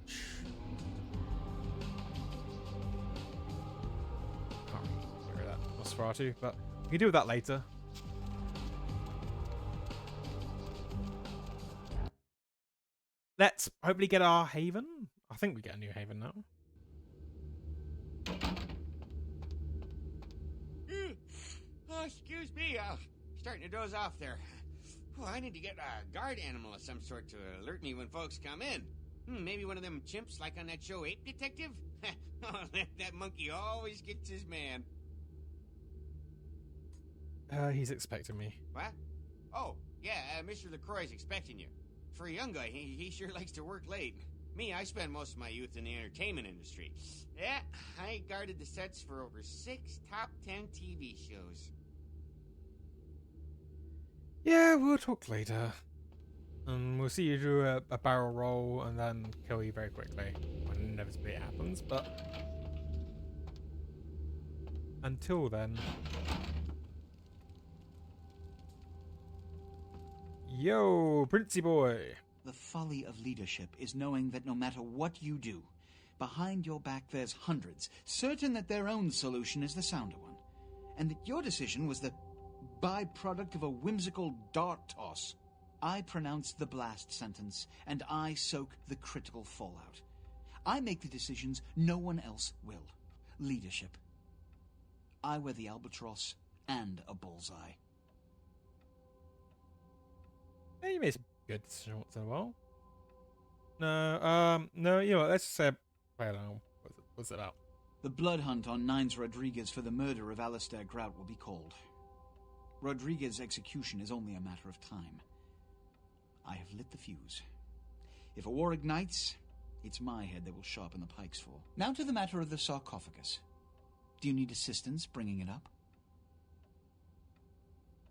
Nosferatu, but we can deal with that later. Let's hopefully get our haven. I think we get a new haven now. excuse me. Starting to doze off there. Oh, I need to get a guard animal of some sort to alert me when folks come in. Maybe one of them chimps like on that show Ape Detective? Oh, that monkey always gets his man. He's expecting me. What? Oh, yeah, Mr. LaCroix's expecting you. For a young guy, he sure likes to work late. Me, I spend most of my youth in the entertainment industry. Yeah, I guarded the sets for over 6 top 10 TV shows. Yeah, we'll talk later. And we'll see you do a barrel roll and then kill you very quickly when inevitably it happens, but until then. Yo, Princey boy. The folly of leadership is knowing that no matter what you do, behind your back there's hundreds, certain that their own solution is the sounder one, and that your decision was the byproduct of a whimsical dart toss. I pronounce the blast sentence, and I soak the critical fallout. I make the decisions no one else will. Leadership. I wear the albatross and a bullseye. Yeah, you made some good decisions once in a while. No, you know what, let's just say play along. What's it about? The blood hunt on Nines Rodriguez for the murder of Alistair Grout will be called. Rodriguez's execution is only a matter of time. I have lit the fuse. If a war ignites, it's my head they will sharpen the pikes for. Now to the matter of the sarcophagus. Do you need assistance bringing it up?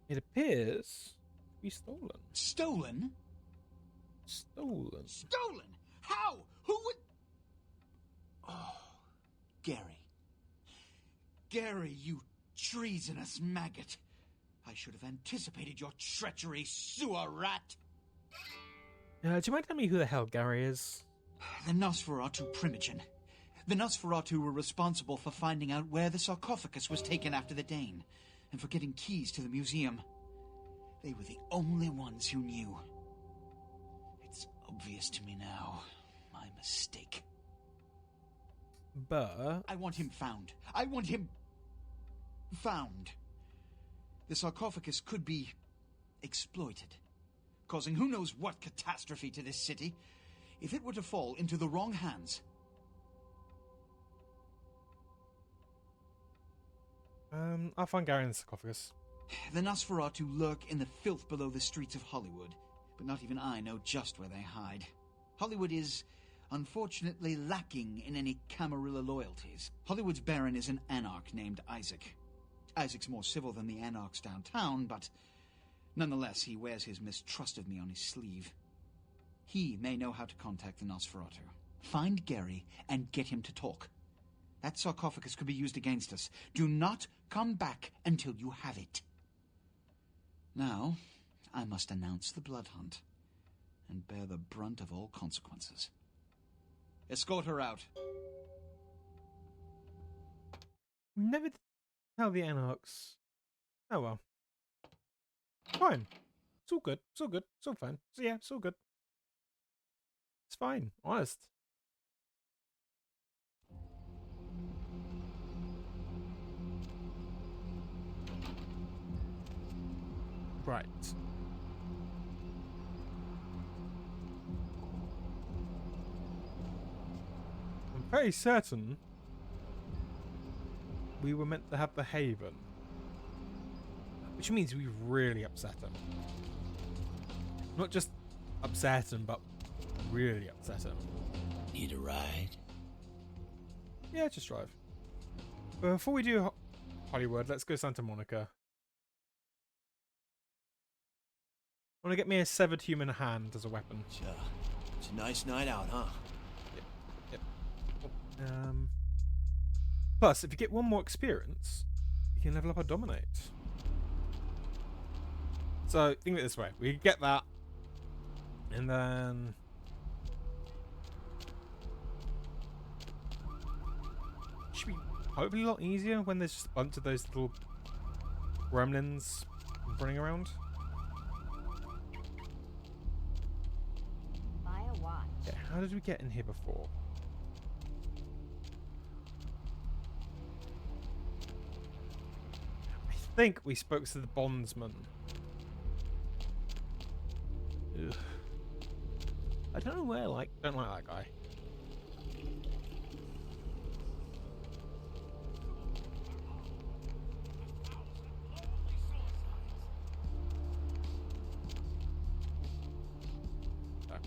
It appears to be stolen. Stolen? Stolen. Stolen? How? Who would... Oh, Gary. Gary, you treasonous maggot. I should have anticipated your treachery, sewer rat. Do you mind telling me who the hell Gary is? The Nosferatu Primogen. The Nosferatu were responsible for finding out where the sarcophagus was taken after the Dane, and for getting keys to the museum. They were the only ones who knew. It's obvious to me now. My mistake. But... I want him found. I want him... found. The sarcophagus could be exploited, causing who knows what catastrophe to this city. If it were to fall into the wrong hands... I'll find Gary in the sarcophagus. The Nosferatu lurk in the filth below the streets of Hollywood, but not even I know just where they hide. Hollywood is, unfortunately, lacking in any Camarilla loyalties. Hollywood's baron is an Anarch named Isaac. Isaac's more civil than the Anarchs downtown, but nonetheless he wears his mistrust of me on his sleeve. He may know how to contact the Nosferatu. Find Gary and get him to talk. That sarcophagus could be used against us. Do not come back until you have it. Now, I must announce the blood hunt and bear the brunt of all consequences. Escort her out. Never tell the Anarchs. Oh well. Fine. It's all good. It's all good. It's all fine. So yeah, it's all good. It's fine. Honest. Right. I'm very certain we were meant to have the Haven. Which means we really upset him. Not just upset him, but really upset him. Need a ride? Yeah, just drive. But before we do Hollywood, let's go Santa Monica. I want to get me a severed human hand as a weapon. It's a nice night out, huh? Yep. Plus, if you get one more experience, you can level up or dominate. So, think of it this way. We get that, and then... it should be hopefully a lot easier when there's just a bunch of those little gremlins running around. Yeah, how did we get in here before? I think we spoke to the bondsman. Ugh. I don't know where, don't like that guy.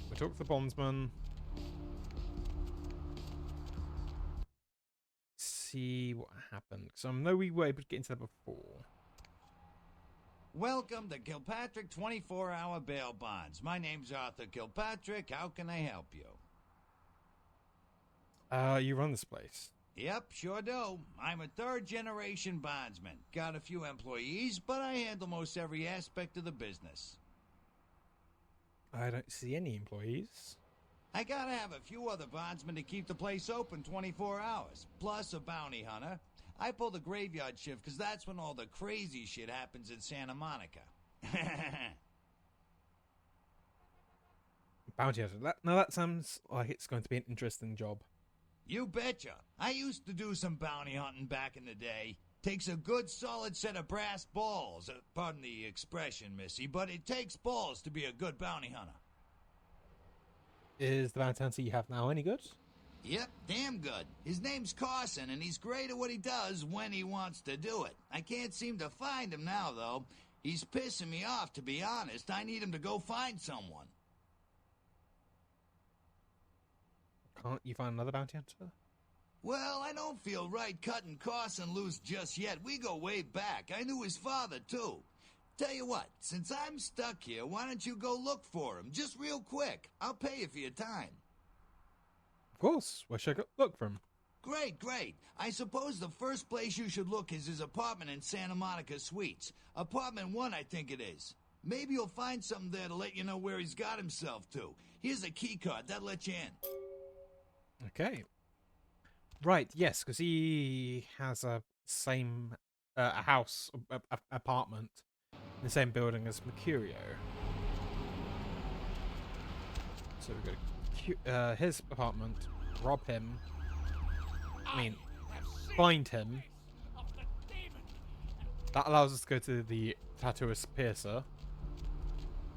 We talk to the bondsman. See what happened. So I know we were able to get into that before. Welcome to Kilpatrick 24-hour bail bonds. My name's Arthur Kilpatrick. How can I help you? You run this place. Yep, sure do. I'm a third-generation bondsman. Got a few employees, but I handle most every aspect of the business. I don't see any employees. I gotta have a few other bondsmen to keep the place open 24 hours, plus a bounty hunter. I pull the graveyard shift because that's when all the crazy shit happens in Santa Monica. Bounty hunter. Now that sounds like it's going to be an interesting job. You betcha. I used to do some bounty hunting back in the day. Takes a good solid set of brass balls. Pardon the expression, Missy, but it takes balls to be a good bounty hunter. Is the bounty hunter you have now any good? Yep, damn good. His name's Carson, and he's great at what he does when he wants to do it. I can't seem to find him now, though. He's pissing me off, to be honest. I need him to go find someone. Can't you find another bounty hunter? Well, I don't feel right cutting Carson loose just yet. We go way back. I knew his father, too. Tell you what, since I'm stuck here, why don't you go look for him? Just real quick. I'll pay you for your time. Of course. Where should I go look for him? Great, great. I suppose the first place you should look is his apartment in Santa Monica Suites. Apartment 1, I think it is. Maybe you'll find something there to let you know where he's got himself to. Here's a key card. That'll let you in. Okay. Right, yes, because he has a house, apartment, in the same building as Mercurio. So we go to his apartment, rob him. Find him. That allows us to go to the tattooist Piercer.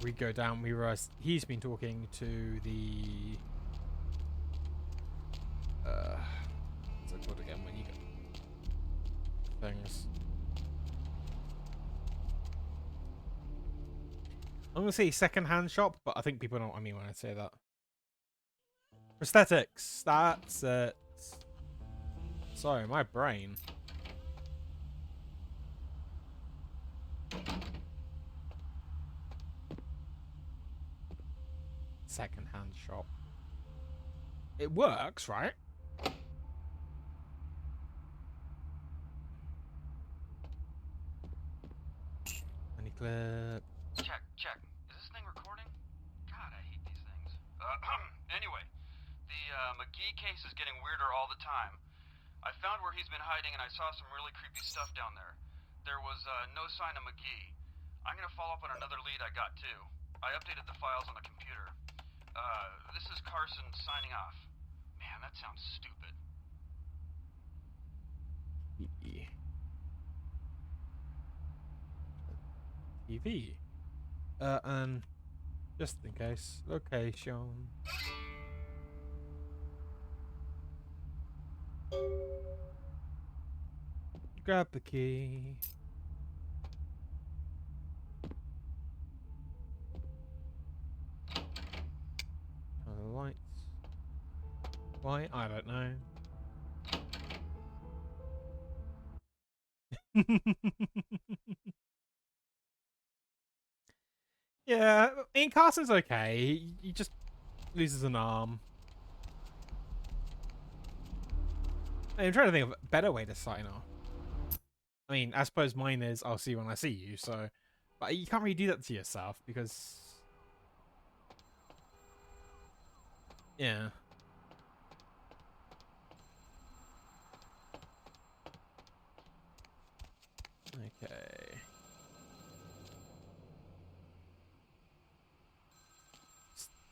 We go down, we realize he's been talking to the... what's it called again when you get things? I'm gonna say second-hand shop, but I think people know what I mean when I say that. Prosthetics, that's it. Sorry, my brain. Second-hand shop. It works, right? Any clip? Check. Is this thing recording? God, I hate these things. Anyway, the McGee case is getting weirder all the time. I found where he's been hiding and I saw some really creepy stuff down there. There was no sign of McGee. I'm gonna follow up on another lead I got too. I updated the files on the computer. This is Carson signing off. Man, that sounds stupid. TV. And just in case, location. Grab the key. Turn the lights. Why? I don't know. Yeah, Carson's okay. He just loses an arm. I'm trying to think of a better way to sign off. I mean, I suppose mine is I'll see you when I see you, so... But you can't really do that to yourself, because... Yeah. Okay.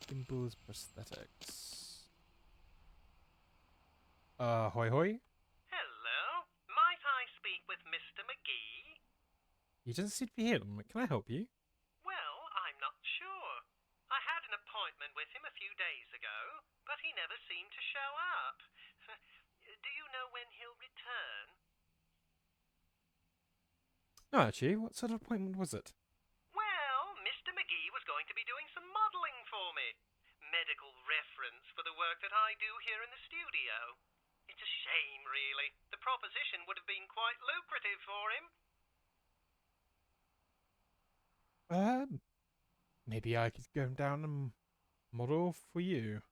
Symbols, prosthetics. Hoi hoi? Hello, might I speak with Mr. McGee? He doesn't seem to be here. Can I help you? Well, I'm not sure. I had an appointment with him a few days ago, but he never seemed to show up. Do you know when he'll return? No, actually, what sort of appointment was it? Well, Mr. McGee was going to be doing some modelling for me. Medical reference for the work that I do here in the studio. It's a shame, really. The proposition would have been quite lucrative for him. Maybe I could go down and model for you.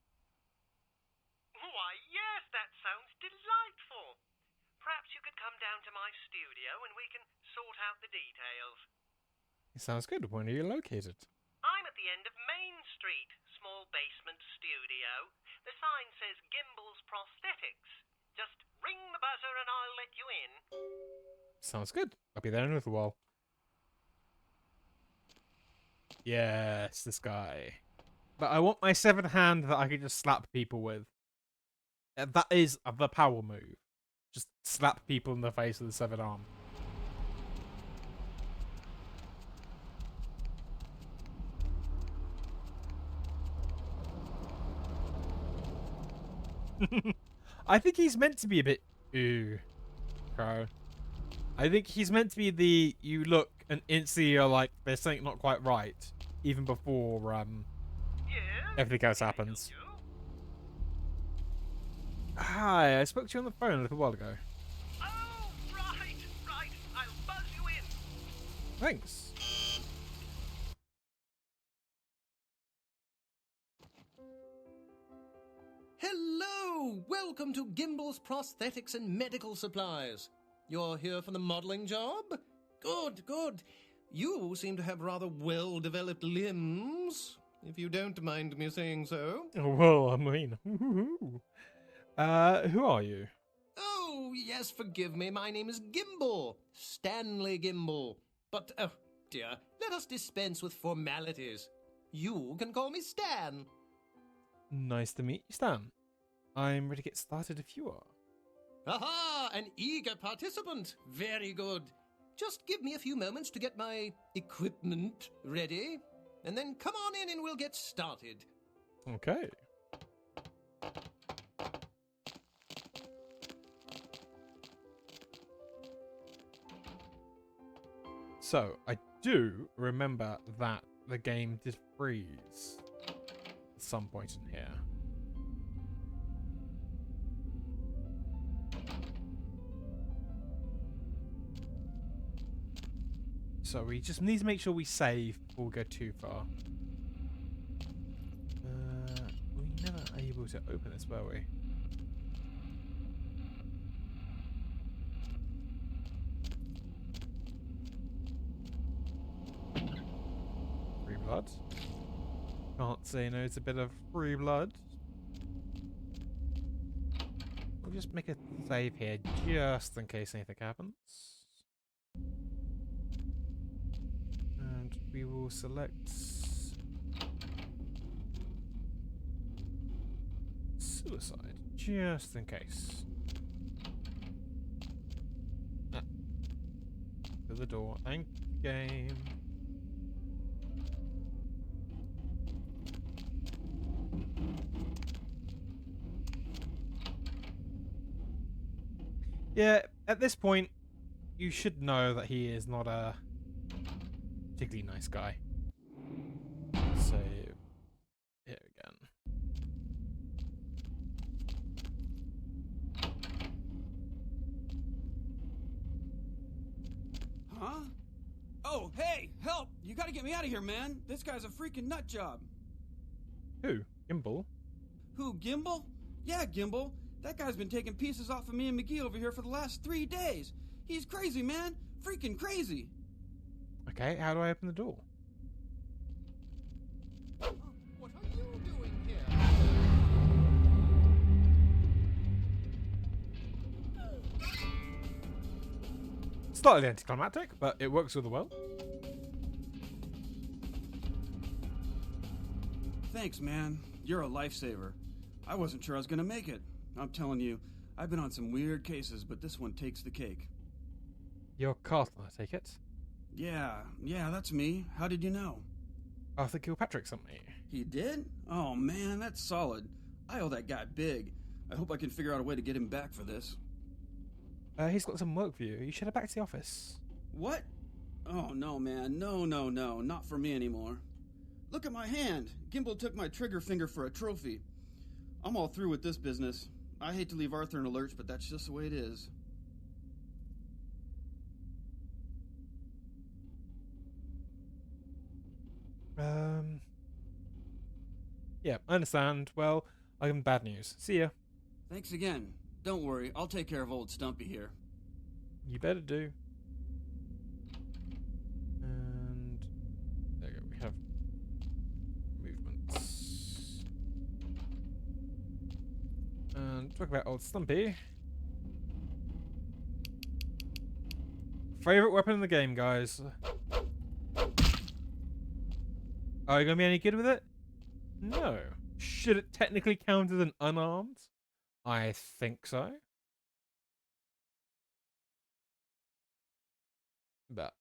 Why, yes, that sounds delightful. Perhaps you could come down to my studio and we can sort out the details. It sounds good. When are you located? I'm at the end of Main Street, small basement studio. The sign says Gimbel's Prosthetics. Just ring the buzzer and I'll let you in. Sounds good. I'll be there in a little while. Yes, this guy. But I want my severed hand that I can just slap people with. That is the power move. Just slap people in the face with a severed arm. I think he's meant to be a bit Crow. I think he's meant to be the you look and instantly you're like there's something not quite right even before everything else happens. Hi, I spoke to you on the phone a little while ago. Oh, right. I'll buzz you in. Thanks. Hello! Welcome to Gimbel's Prosthetics and Medical Supplies. You're here for the modelling job? Good. You seem to have rather well-developed limbs, if you don't mind me saying so. Well, I mean, who are you? Oh, yes, forgive me. My name is Gimbel. Stanley Gimbel. But, oh, dear, let us dispense with formalities. You can call me Stan. Nice to meet you, Stan. I'm ready to get started if you are. Aha! An eager participant. Very good. Just give me a few moments to get my equipment ready, and then come on in and we'll get started. Okay. So, I do remember that the game did freeze at some point in here. So we just need to make sure we save before we go too far. We were never able to open this, were we? Free blood. Can't say no to a bit of free blood. We'll just make a save here just in case anything happens. We will select suicide, just in case. To the door. Thank you, game. Yeah, at this point, you should know that he is not a particularly nice guy. Save here again. Huh? Oh, hey, help! You gotta get me out of here, man. This guy's a freaking nut job. Who? Gimbel? Who, Gimbel? Yeah, Gimbel. That guy's been taking pieces off of me and McGee over here for the last 3 days. He's crazy, man. Freaking crazy. Okay, how do I open the door? What are you doing here? Slightly anticlimactic, but it works really well. Thanks, man. You're a lifesaver. I wasn't sure I was gonna make it. I'm telling you, I've been on some weird cases, but this one takes the cake. Your Carlton, I take it? Yeah, that's me. How did you know? Arthur Kilpatrick sent me. He did? Oh man, that's solid. I owe that guy big. I hope I can figure out a way to get him back for this. He's got some work for you. You should head back to the office. What? Oh no, man. No. Not for me anymore. Look at my hand. Gimbal took my trigger finger for a trophy. I'm all through with this business. I hate to leave Arthur in a lurch, but that's just the way it is. Yeah, I understand. Well, I have bad news. See ya. Thanks again. Don't worry, I'll take care of old Stumpy here. You better do. And there you go. We have movements. And talk about old Stumpy. Favorite weapon in the game, guys. Are you gonna be any good with it? No. Should it technically count as an unarmed? I think so. But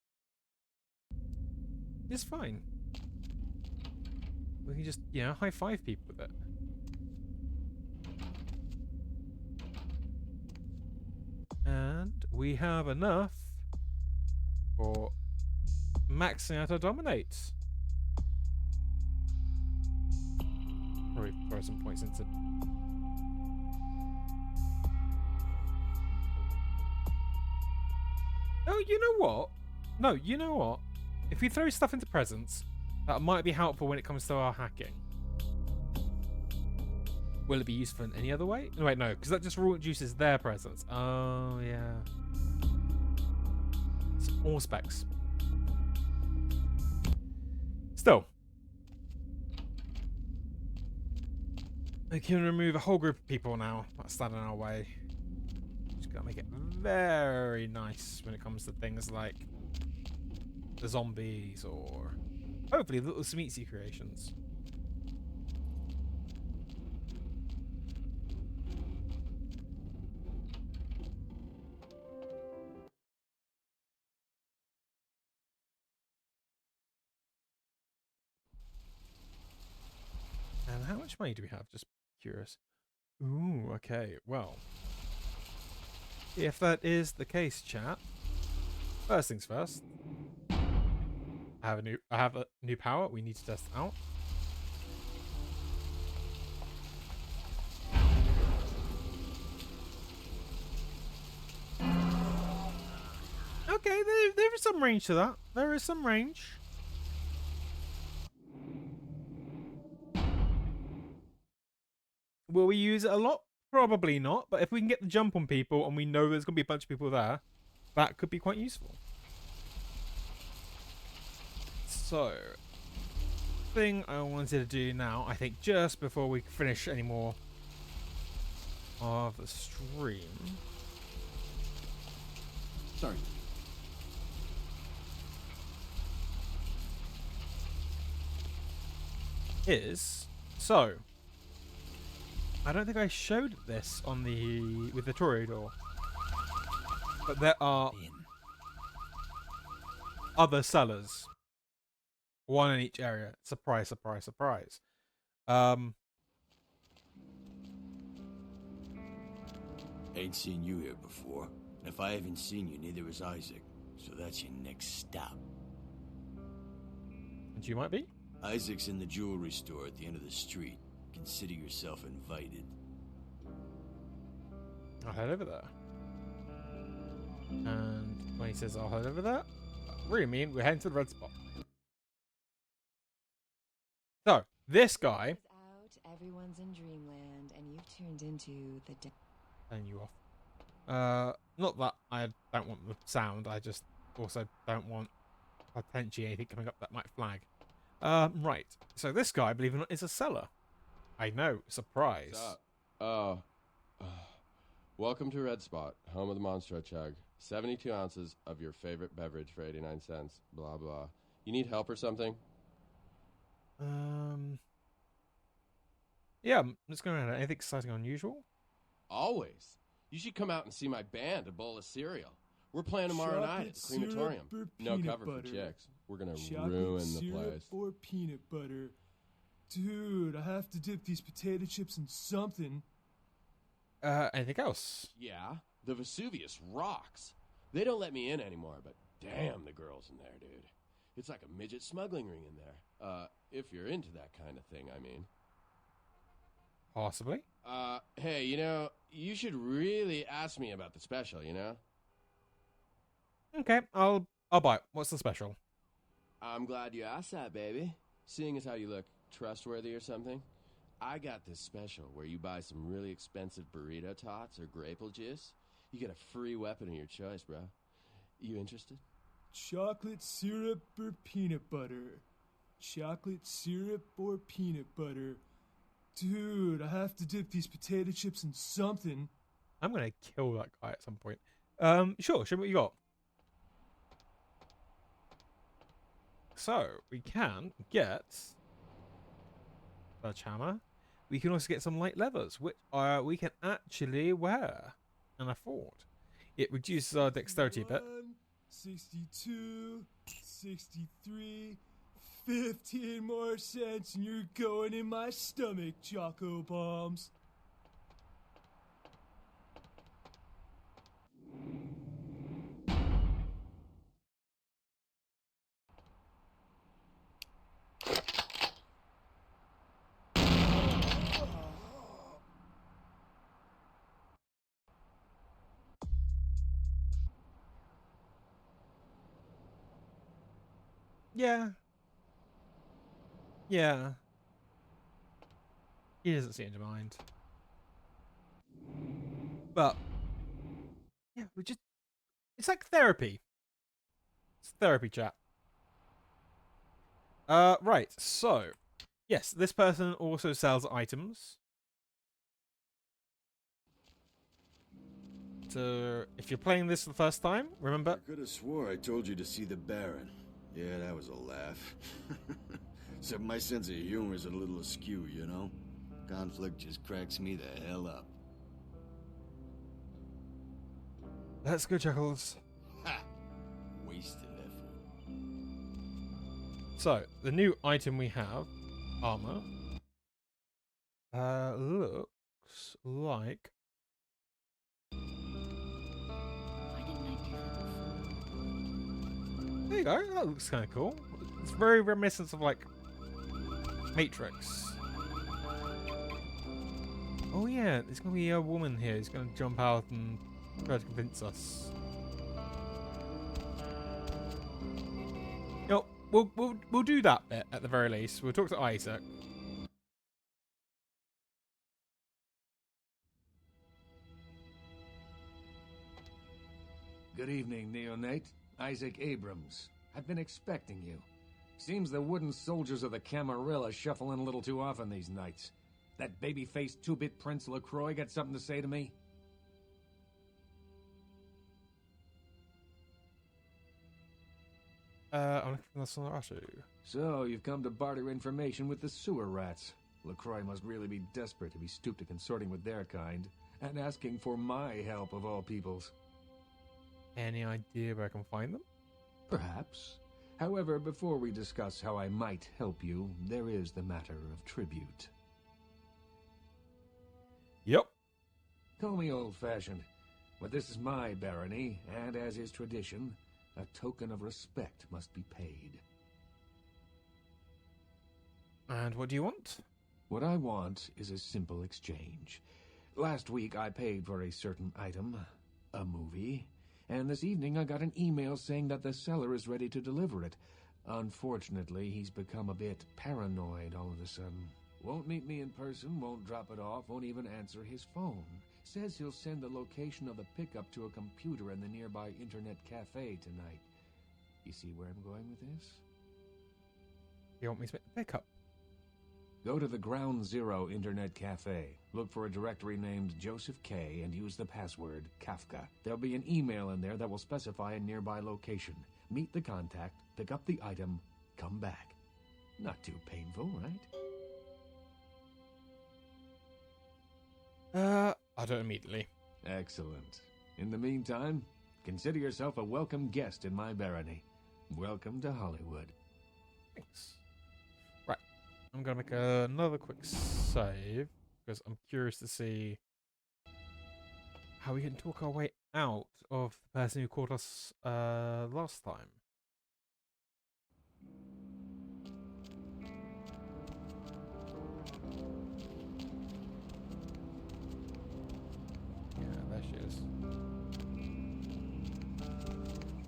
it's fine. We can just, high five people with it. And we have enough for maxing out our dominate. Probably throw some points into. Oh, you know what? No, you know what? If we throw stuff into presents, that might be helpful when it comes to our hacking. Will it be useful in any other way? No, wait, no, because that just reduces their presence. Oh, yeah. Some more specs. Still. We can remove a whole group of people now that's standing in our way. Just gotta make it very nice when it comes to things like the zombies or hopefully little smeatsy creations. And how much money do we have? Just curious. Ooh, okay. Well, if that is the case, chat. First things first. I have a new power. We need to test it out. Okay, there is some range to that. There is some range. Will we use it a lot? Probably not, but if we can get the jump on people and we know there's going to be a bunch of people there, that could be quite useful. So, thing I wanted to do now, I think just before we finish any more of the stream. Sorry. So, I don't think I showed this on with the Toreador, but there are other sellers, one in each area. Surprise, surprise, surprise. Ain't seen you here before. If I haven't seen you, neither has Isaac. So that's your next stop. And you might be? Isaac's in the jewelry store at the end of the street. Consider yourself invited. I'll head over there. And when he says I'll head over there, I really mean we're heading to the red spot. So, this guy. Out, everyone's in dreamland, and you've turned into the. Turn you off. Not that I don't want the sound. I just also don't want potentially anything coming up that might flag. Right. So this guy, believe it or not, is a seller. I know. Surprise. Welcome to Red Spot, home of the Monster Chug. 72 ounces of your favorite beverage for 89 cents. Blah, blah. You need help or something? Yeah, I'm just going around. Anything exciting or unusual? Always. You should come out and see my band, A Bowl of Cereal. We're playing tomorrow night Chocolate at the crematorium. syrup or No peanut cover for butter? chicks. We're gonna Chocolate ruin the syrup place. or peanut butter? Dude, I have to dip these potato chips in something. Anything else? Yeah, the Vesuvius rocks. They don't let me in anymore, but damn, the girls in there, dude. It's like a midget smuggling ring in there. If you're into that kind of thing, I mean. Possibly. Hey, you know, you should really ask me about the special, you know? Okay, I'll buy it. What's the special? I'm glad you asked that, baby. Seeing as how you look trustworthy or something, I got this special where you buy some really expensive burrito tots or grapefruit juice. You get a free weapon of your choice, bro. You interested? Chocolate syrup or peanut butter? Chocolate syrup or peanut butter? Dude, I have to dip these potato chips in something. I'm gonna kill that guy at some point. Sure, show me what you got. So, we can get a hammer. We can also get some light levers, which we can actually wear and afford. It reduces our dexterity a bit. 62, 63, 15 more cents and you're going in my stomach, Choco Bombs. Yeah. Yeah. He doesn't seem to mind. But yeah, it's like therapy. It's therapy chat. Right, so yes, this person also sells items. So if you're playing this for the first time, remember. I could have swore I told you to see the Baron. Yeah, that was a laugh. Except my sense of humor is a little askew, you know? Conflict just cracks me the hell up. Let's go, Chuckles. Ha! Wasted effort. So, the new item we have, armor, looks like... There you go, that looks kind of cool. It's very reminiscent of, like, Matrix. Oh yeah, there's going to be a woman here who's going to jump out and try to convince us. No, we'll do that bit at the very least. We'll talk to Isaac. Good evening, Neonate. Isaac Abrams. I've been expecting you. Seems the wooden soldiers of the Camarilla shuffle in a little too often these nights. That baby-faced two-bit Prince LaCroix got something to say to me? I'm looking for the Sonaratu. So, you've come to barter information with the sewer rats. LaCroix must really be desperate if he stooped to consorting with their kind, and asking for my help of all peoples. Any idea where I can find them? Perhaps. However, before we discuss how I might help you, there is the matter of tribute. Yep. Call me old-fashioned, but this is my barony, and as is tradition, a token of respect must be paid. And what do you want? What I want is a simple exchange. Last week I paid for a certain item, a movie, and this evening I got an email saying that the seller is ready to deliver it. Unfortunately, he's become a bit paranoid all of a sudden. Won't meet me in person, won't drop it off, won't even answer his phone. Says he'll send the location of the pickup to a computer in the nearby internet cafe tonight. You see where I'm going with this? You want me to make the pickup? Go to the Ground Zero Internet Cafe. Look for a directory named Joseph K. and use the password Kafka. There'll be an email in there that will specify a nearby location. Meet the contact, pick up the item, come back. Not too painful, right? I'll do it immediately. Excellent. In the meantime, Consider yourself a welcome guest in my barony. Welcome to Hollywood. Thanks. Right. I'm going to make another quick save, because I'm curious to see how we can talk our way out of the person who caught us last time. Yeah, there she is.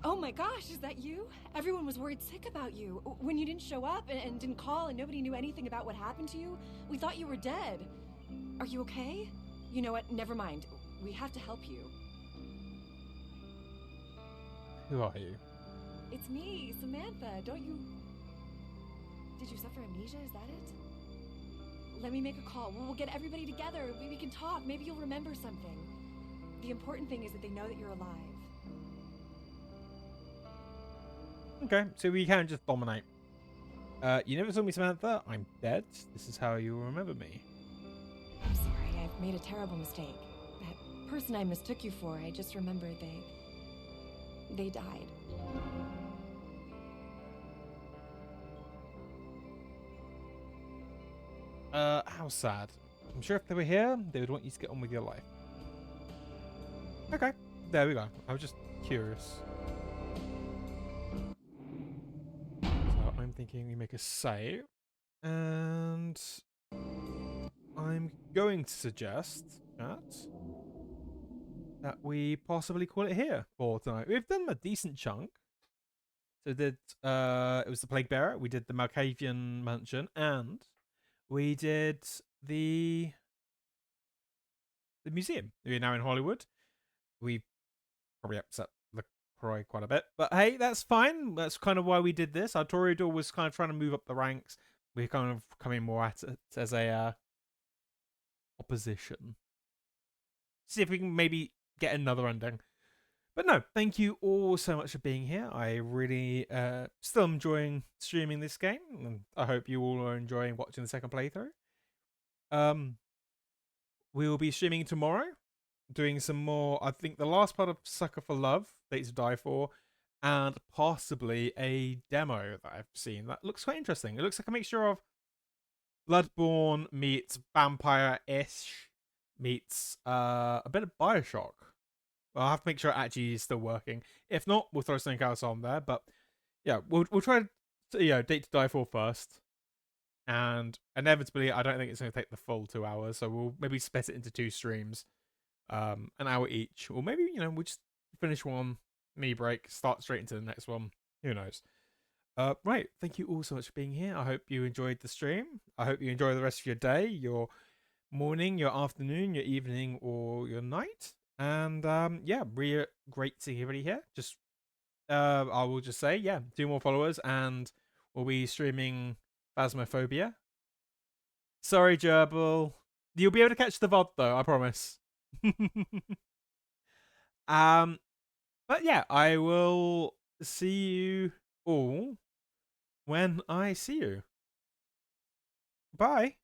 Oh my gosh, is that you? Everyone was worried sick about you. When you didn't show up and didn't call and nobody knew anything about what happened to you, we thought you were dead. Are you okay? You know what? Never mind. We have to help you. Who are you? It's me, Samantha. Don't you... Did you suffer amnesia? Is that it? Let me make a call. We'll get everybody together. We can talk. Maybe you'll remember something. The important thing is that they know that you're alive. Okay, so we can't just dominate. You never saw me, Samantha. I'm dead. This is how you will remember me. I'm sorry. I've made a terrible mistake. That person I mistook you for, I just remembered they died. How sad. I'm sure if they were here, they would want you to get on with your life. Okay, there we go. I was just curious. So I'm thinking we make a save. And I'm going to suggest that we possibly call it here for tonight. We've done a decent chunk. So it was the Plague Bearer, we did the Malkavian Mansion, and we did the museum. We're now in Hollywood. We probably upset the Croy quite a bit, but hey, that's fine. That's kind of why we did this. Our Toreador was kind of trying to move up the ranks. We're kind of coming more at it as a opposition. See if we can maybe get another ending. But no, thank you all so much for being here. I really still enjoying streaming this game, and I hope you all are enjoying watching the second playthrough. We will be streaming tomorrow, doing some more. I think the last part of Sucker for Love, Dates to Die For, and possibly a demo that I've seen that looks quite interesting. It looks like a mixture of Bloodborne meets vampire-ish meets a bit of Bioshock. I'll have to make sure it actually is still working. If not, we'll throw something else on there. But yeah, we'll try to, Date to Die For first. And inevitably, I don't think it's going to take the full 2 hours. So we'll maybe split it into 2 streams, an hour each. Or maybe, we'll just finish one, mini break, start straight into the next one. Who knows? Right, thank you all so much for being here. I hope you enjoyed the stream. I hope you enjoy the rest of your day, your morning, your afternoon, your evening, or your night. And yeah, really great seeing everybody here. Just I will just say, 2 more followers, and we'll be streaming Phasmophobia. Sorry, Gerbil. You'll be able to catch the VOD though, I promise. But yeah, I will see you all when I see you. Bye.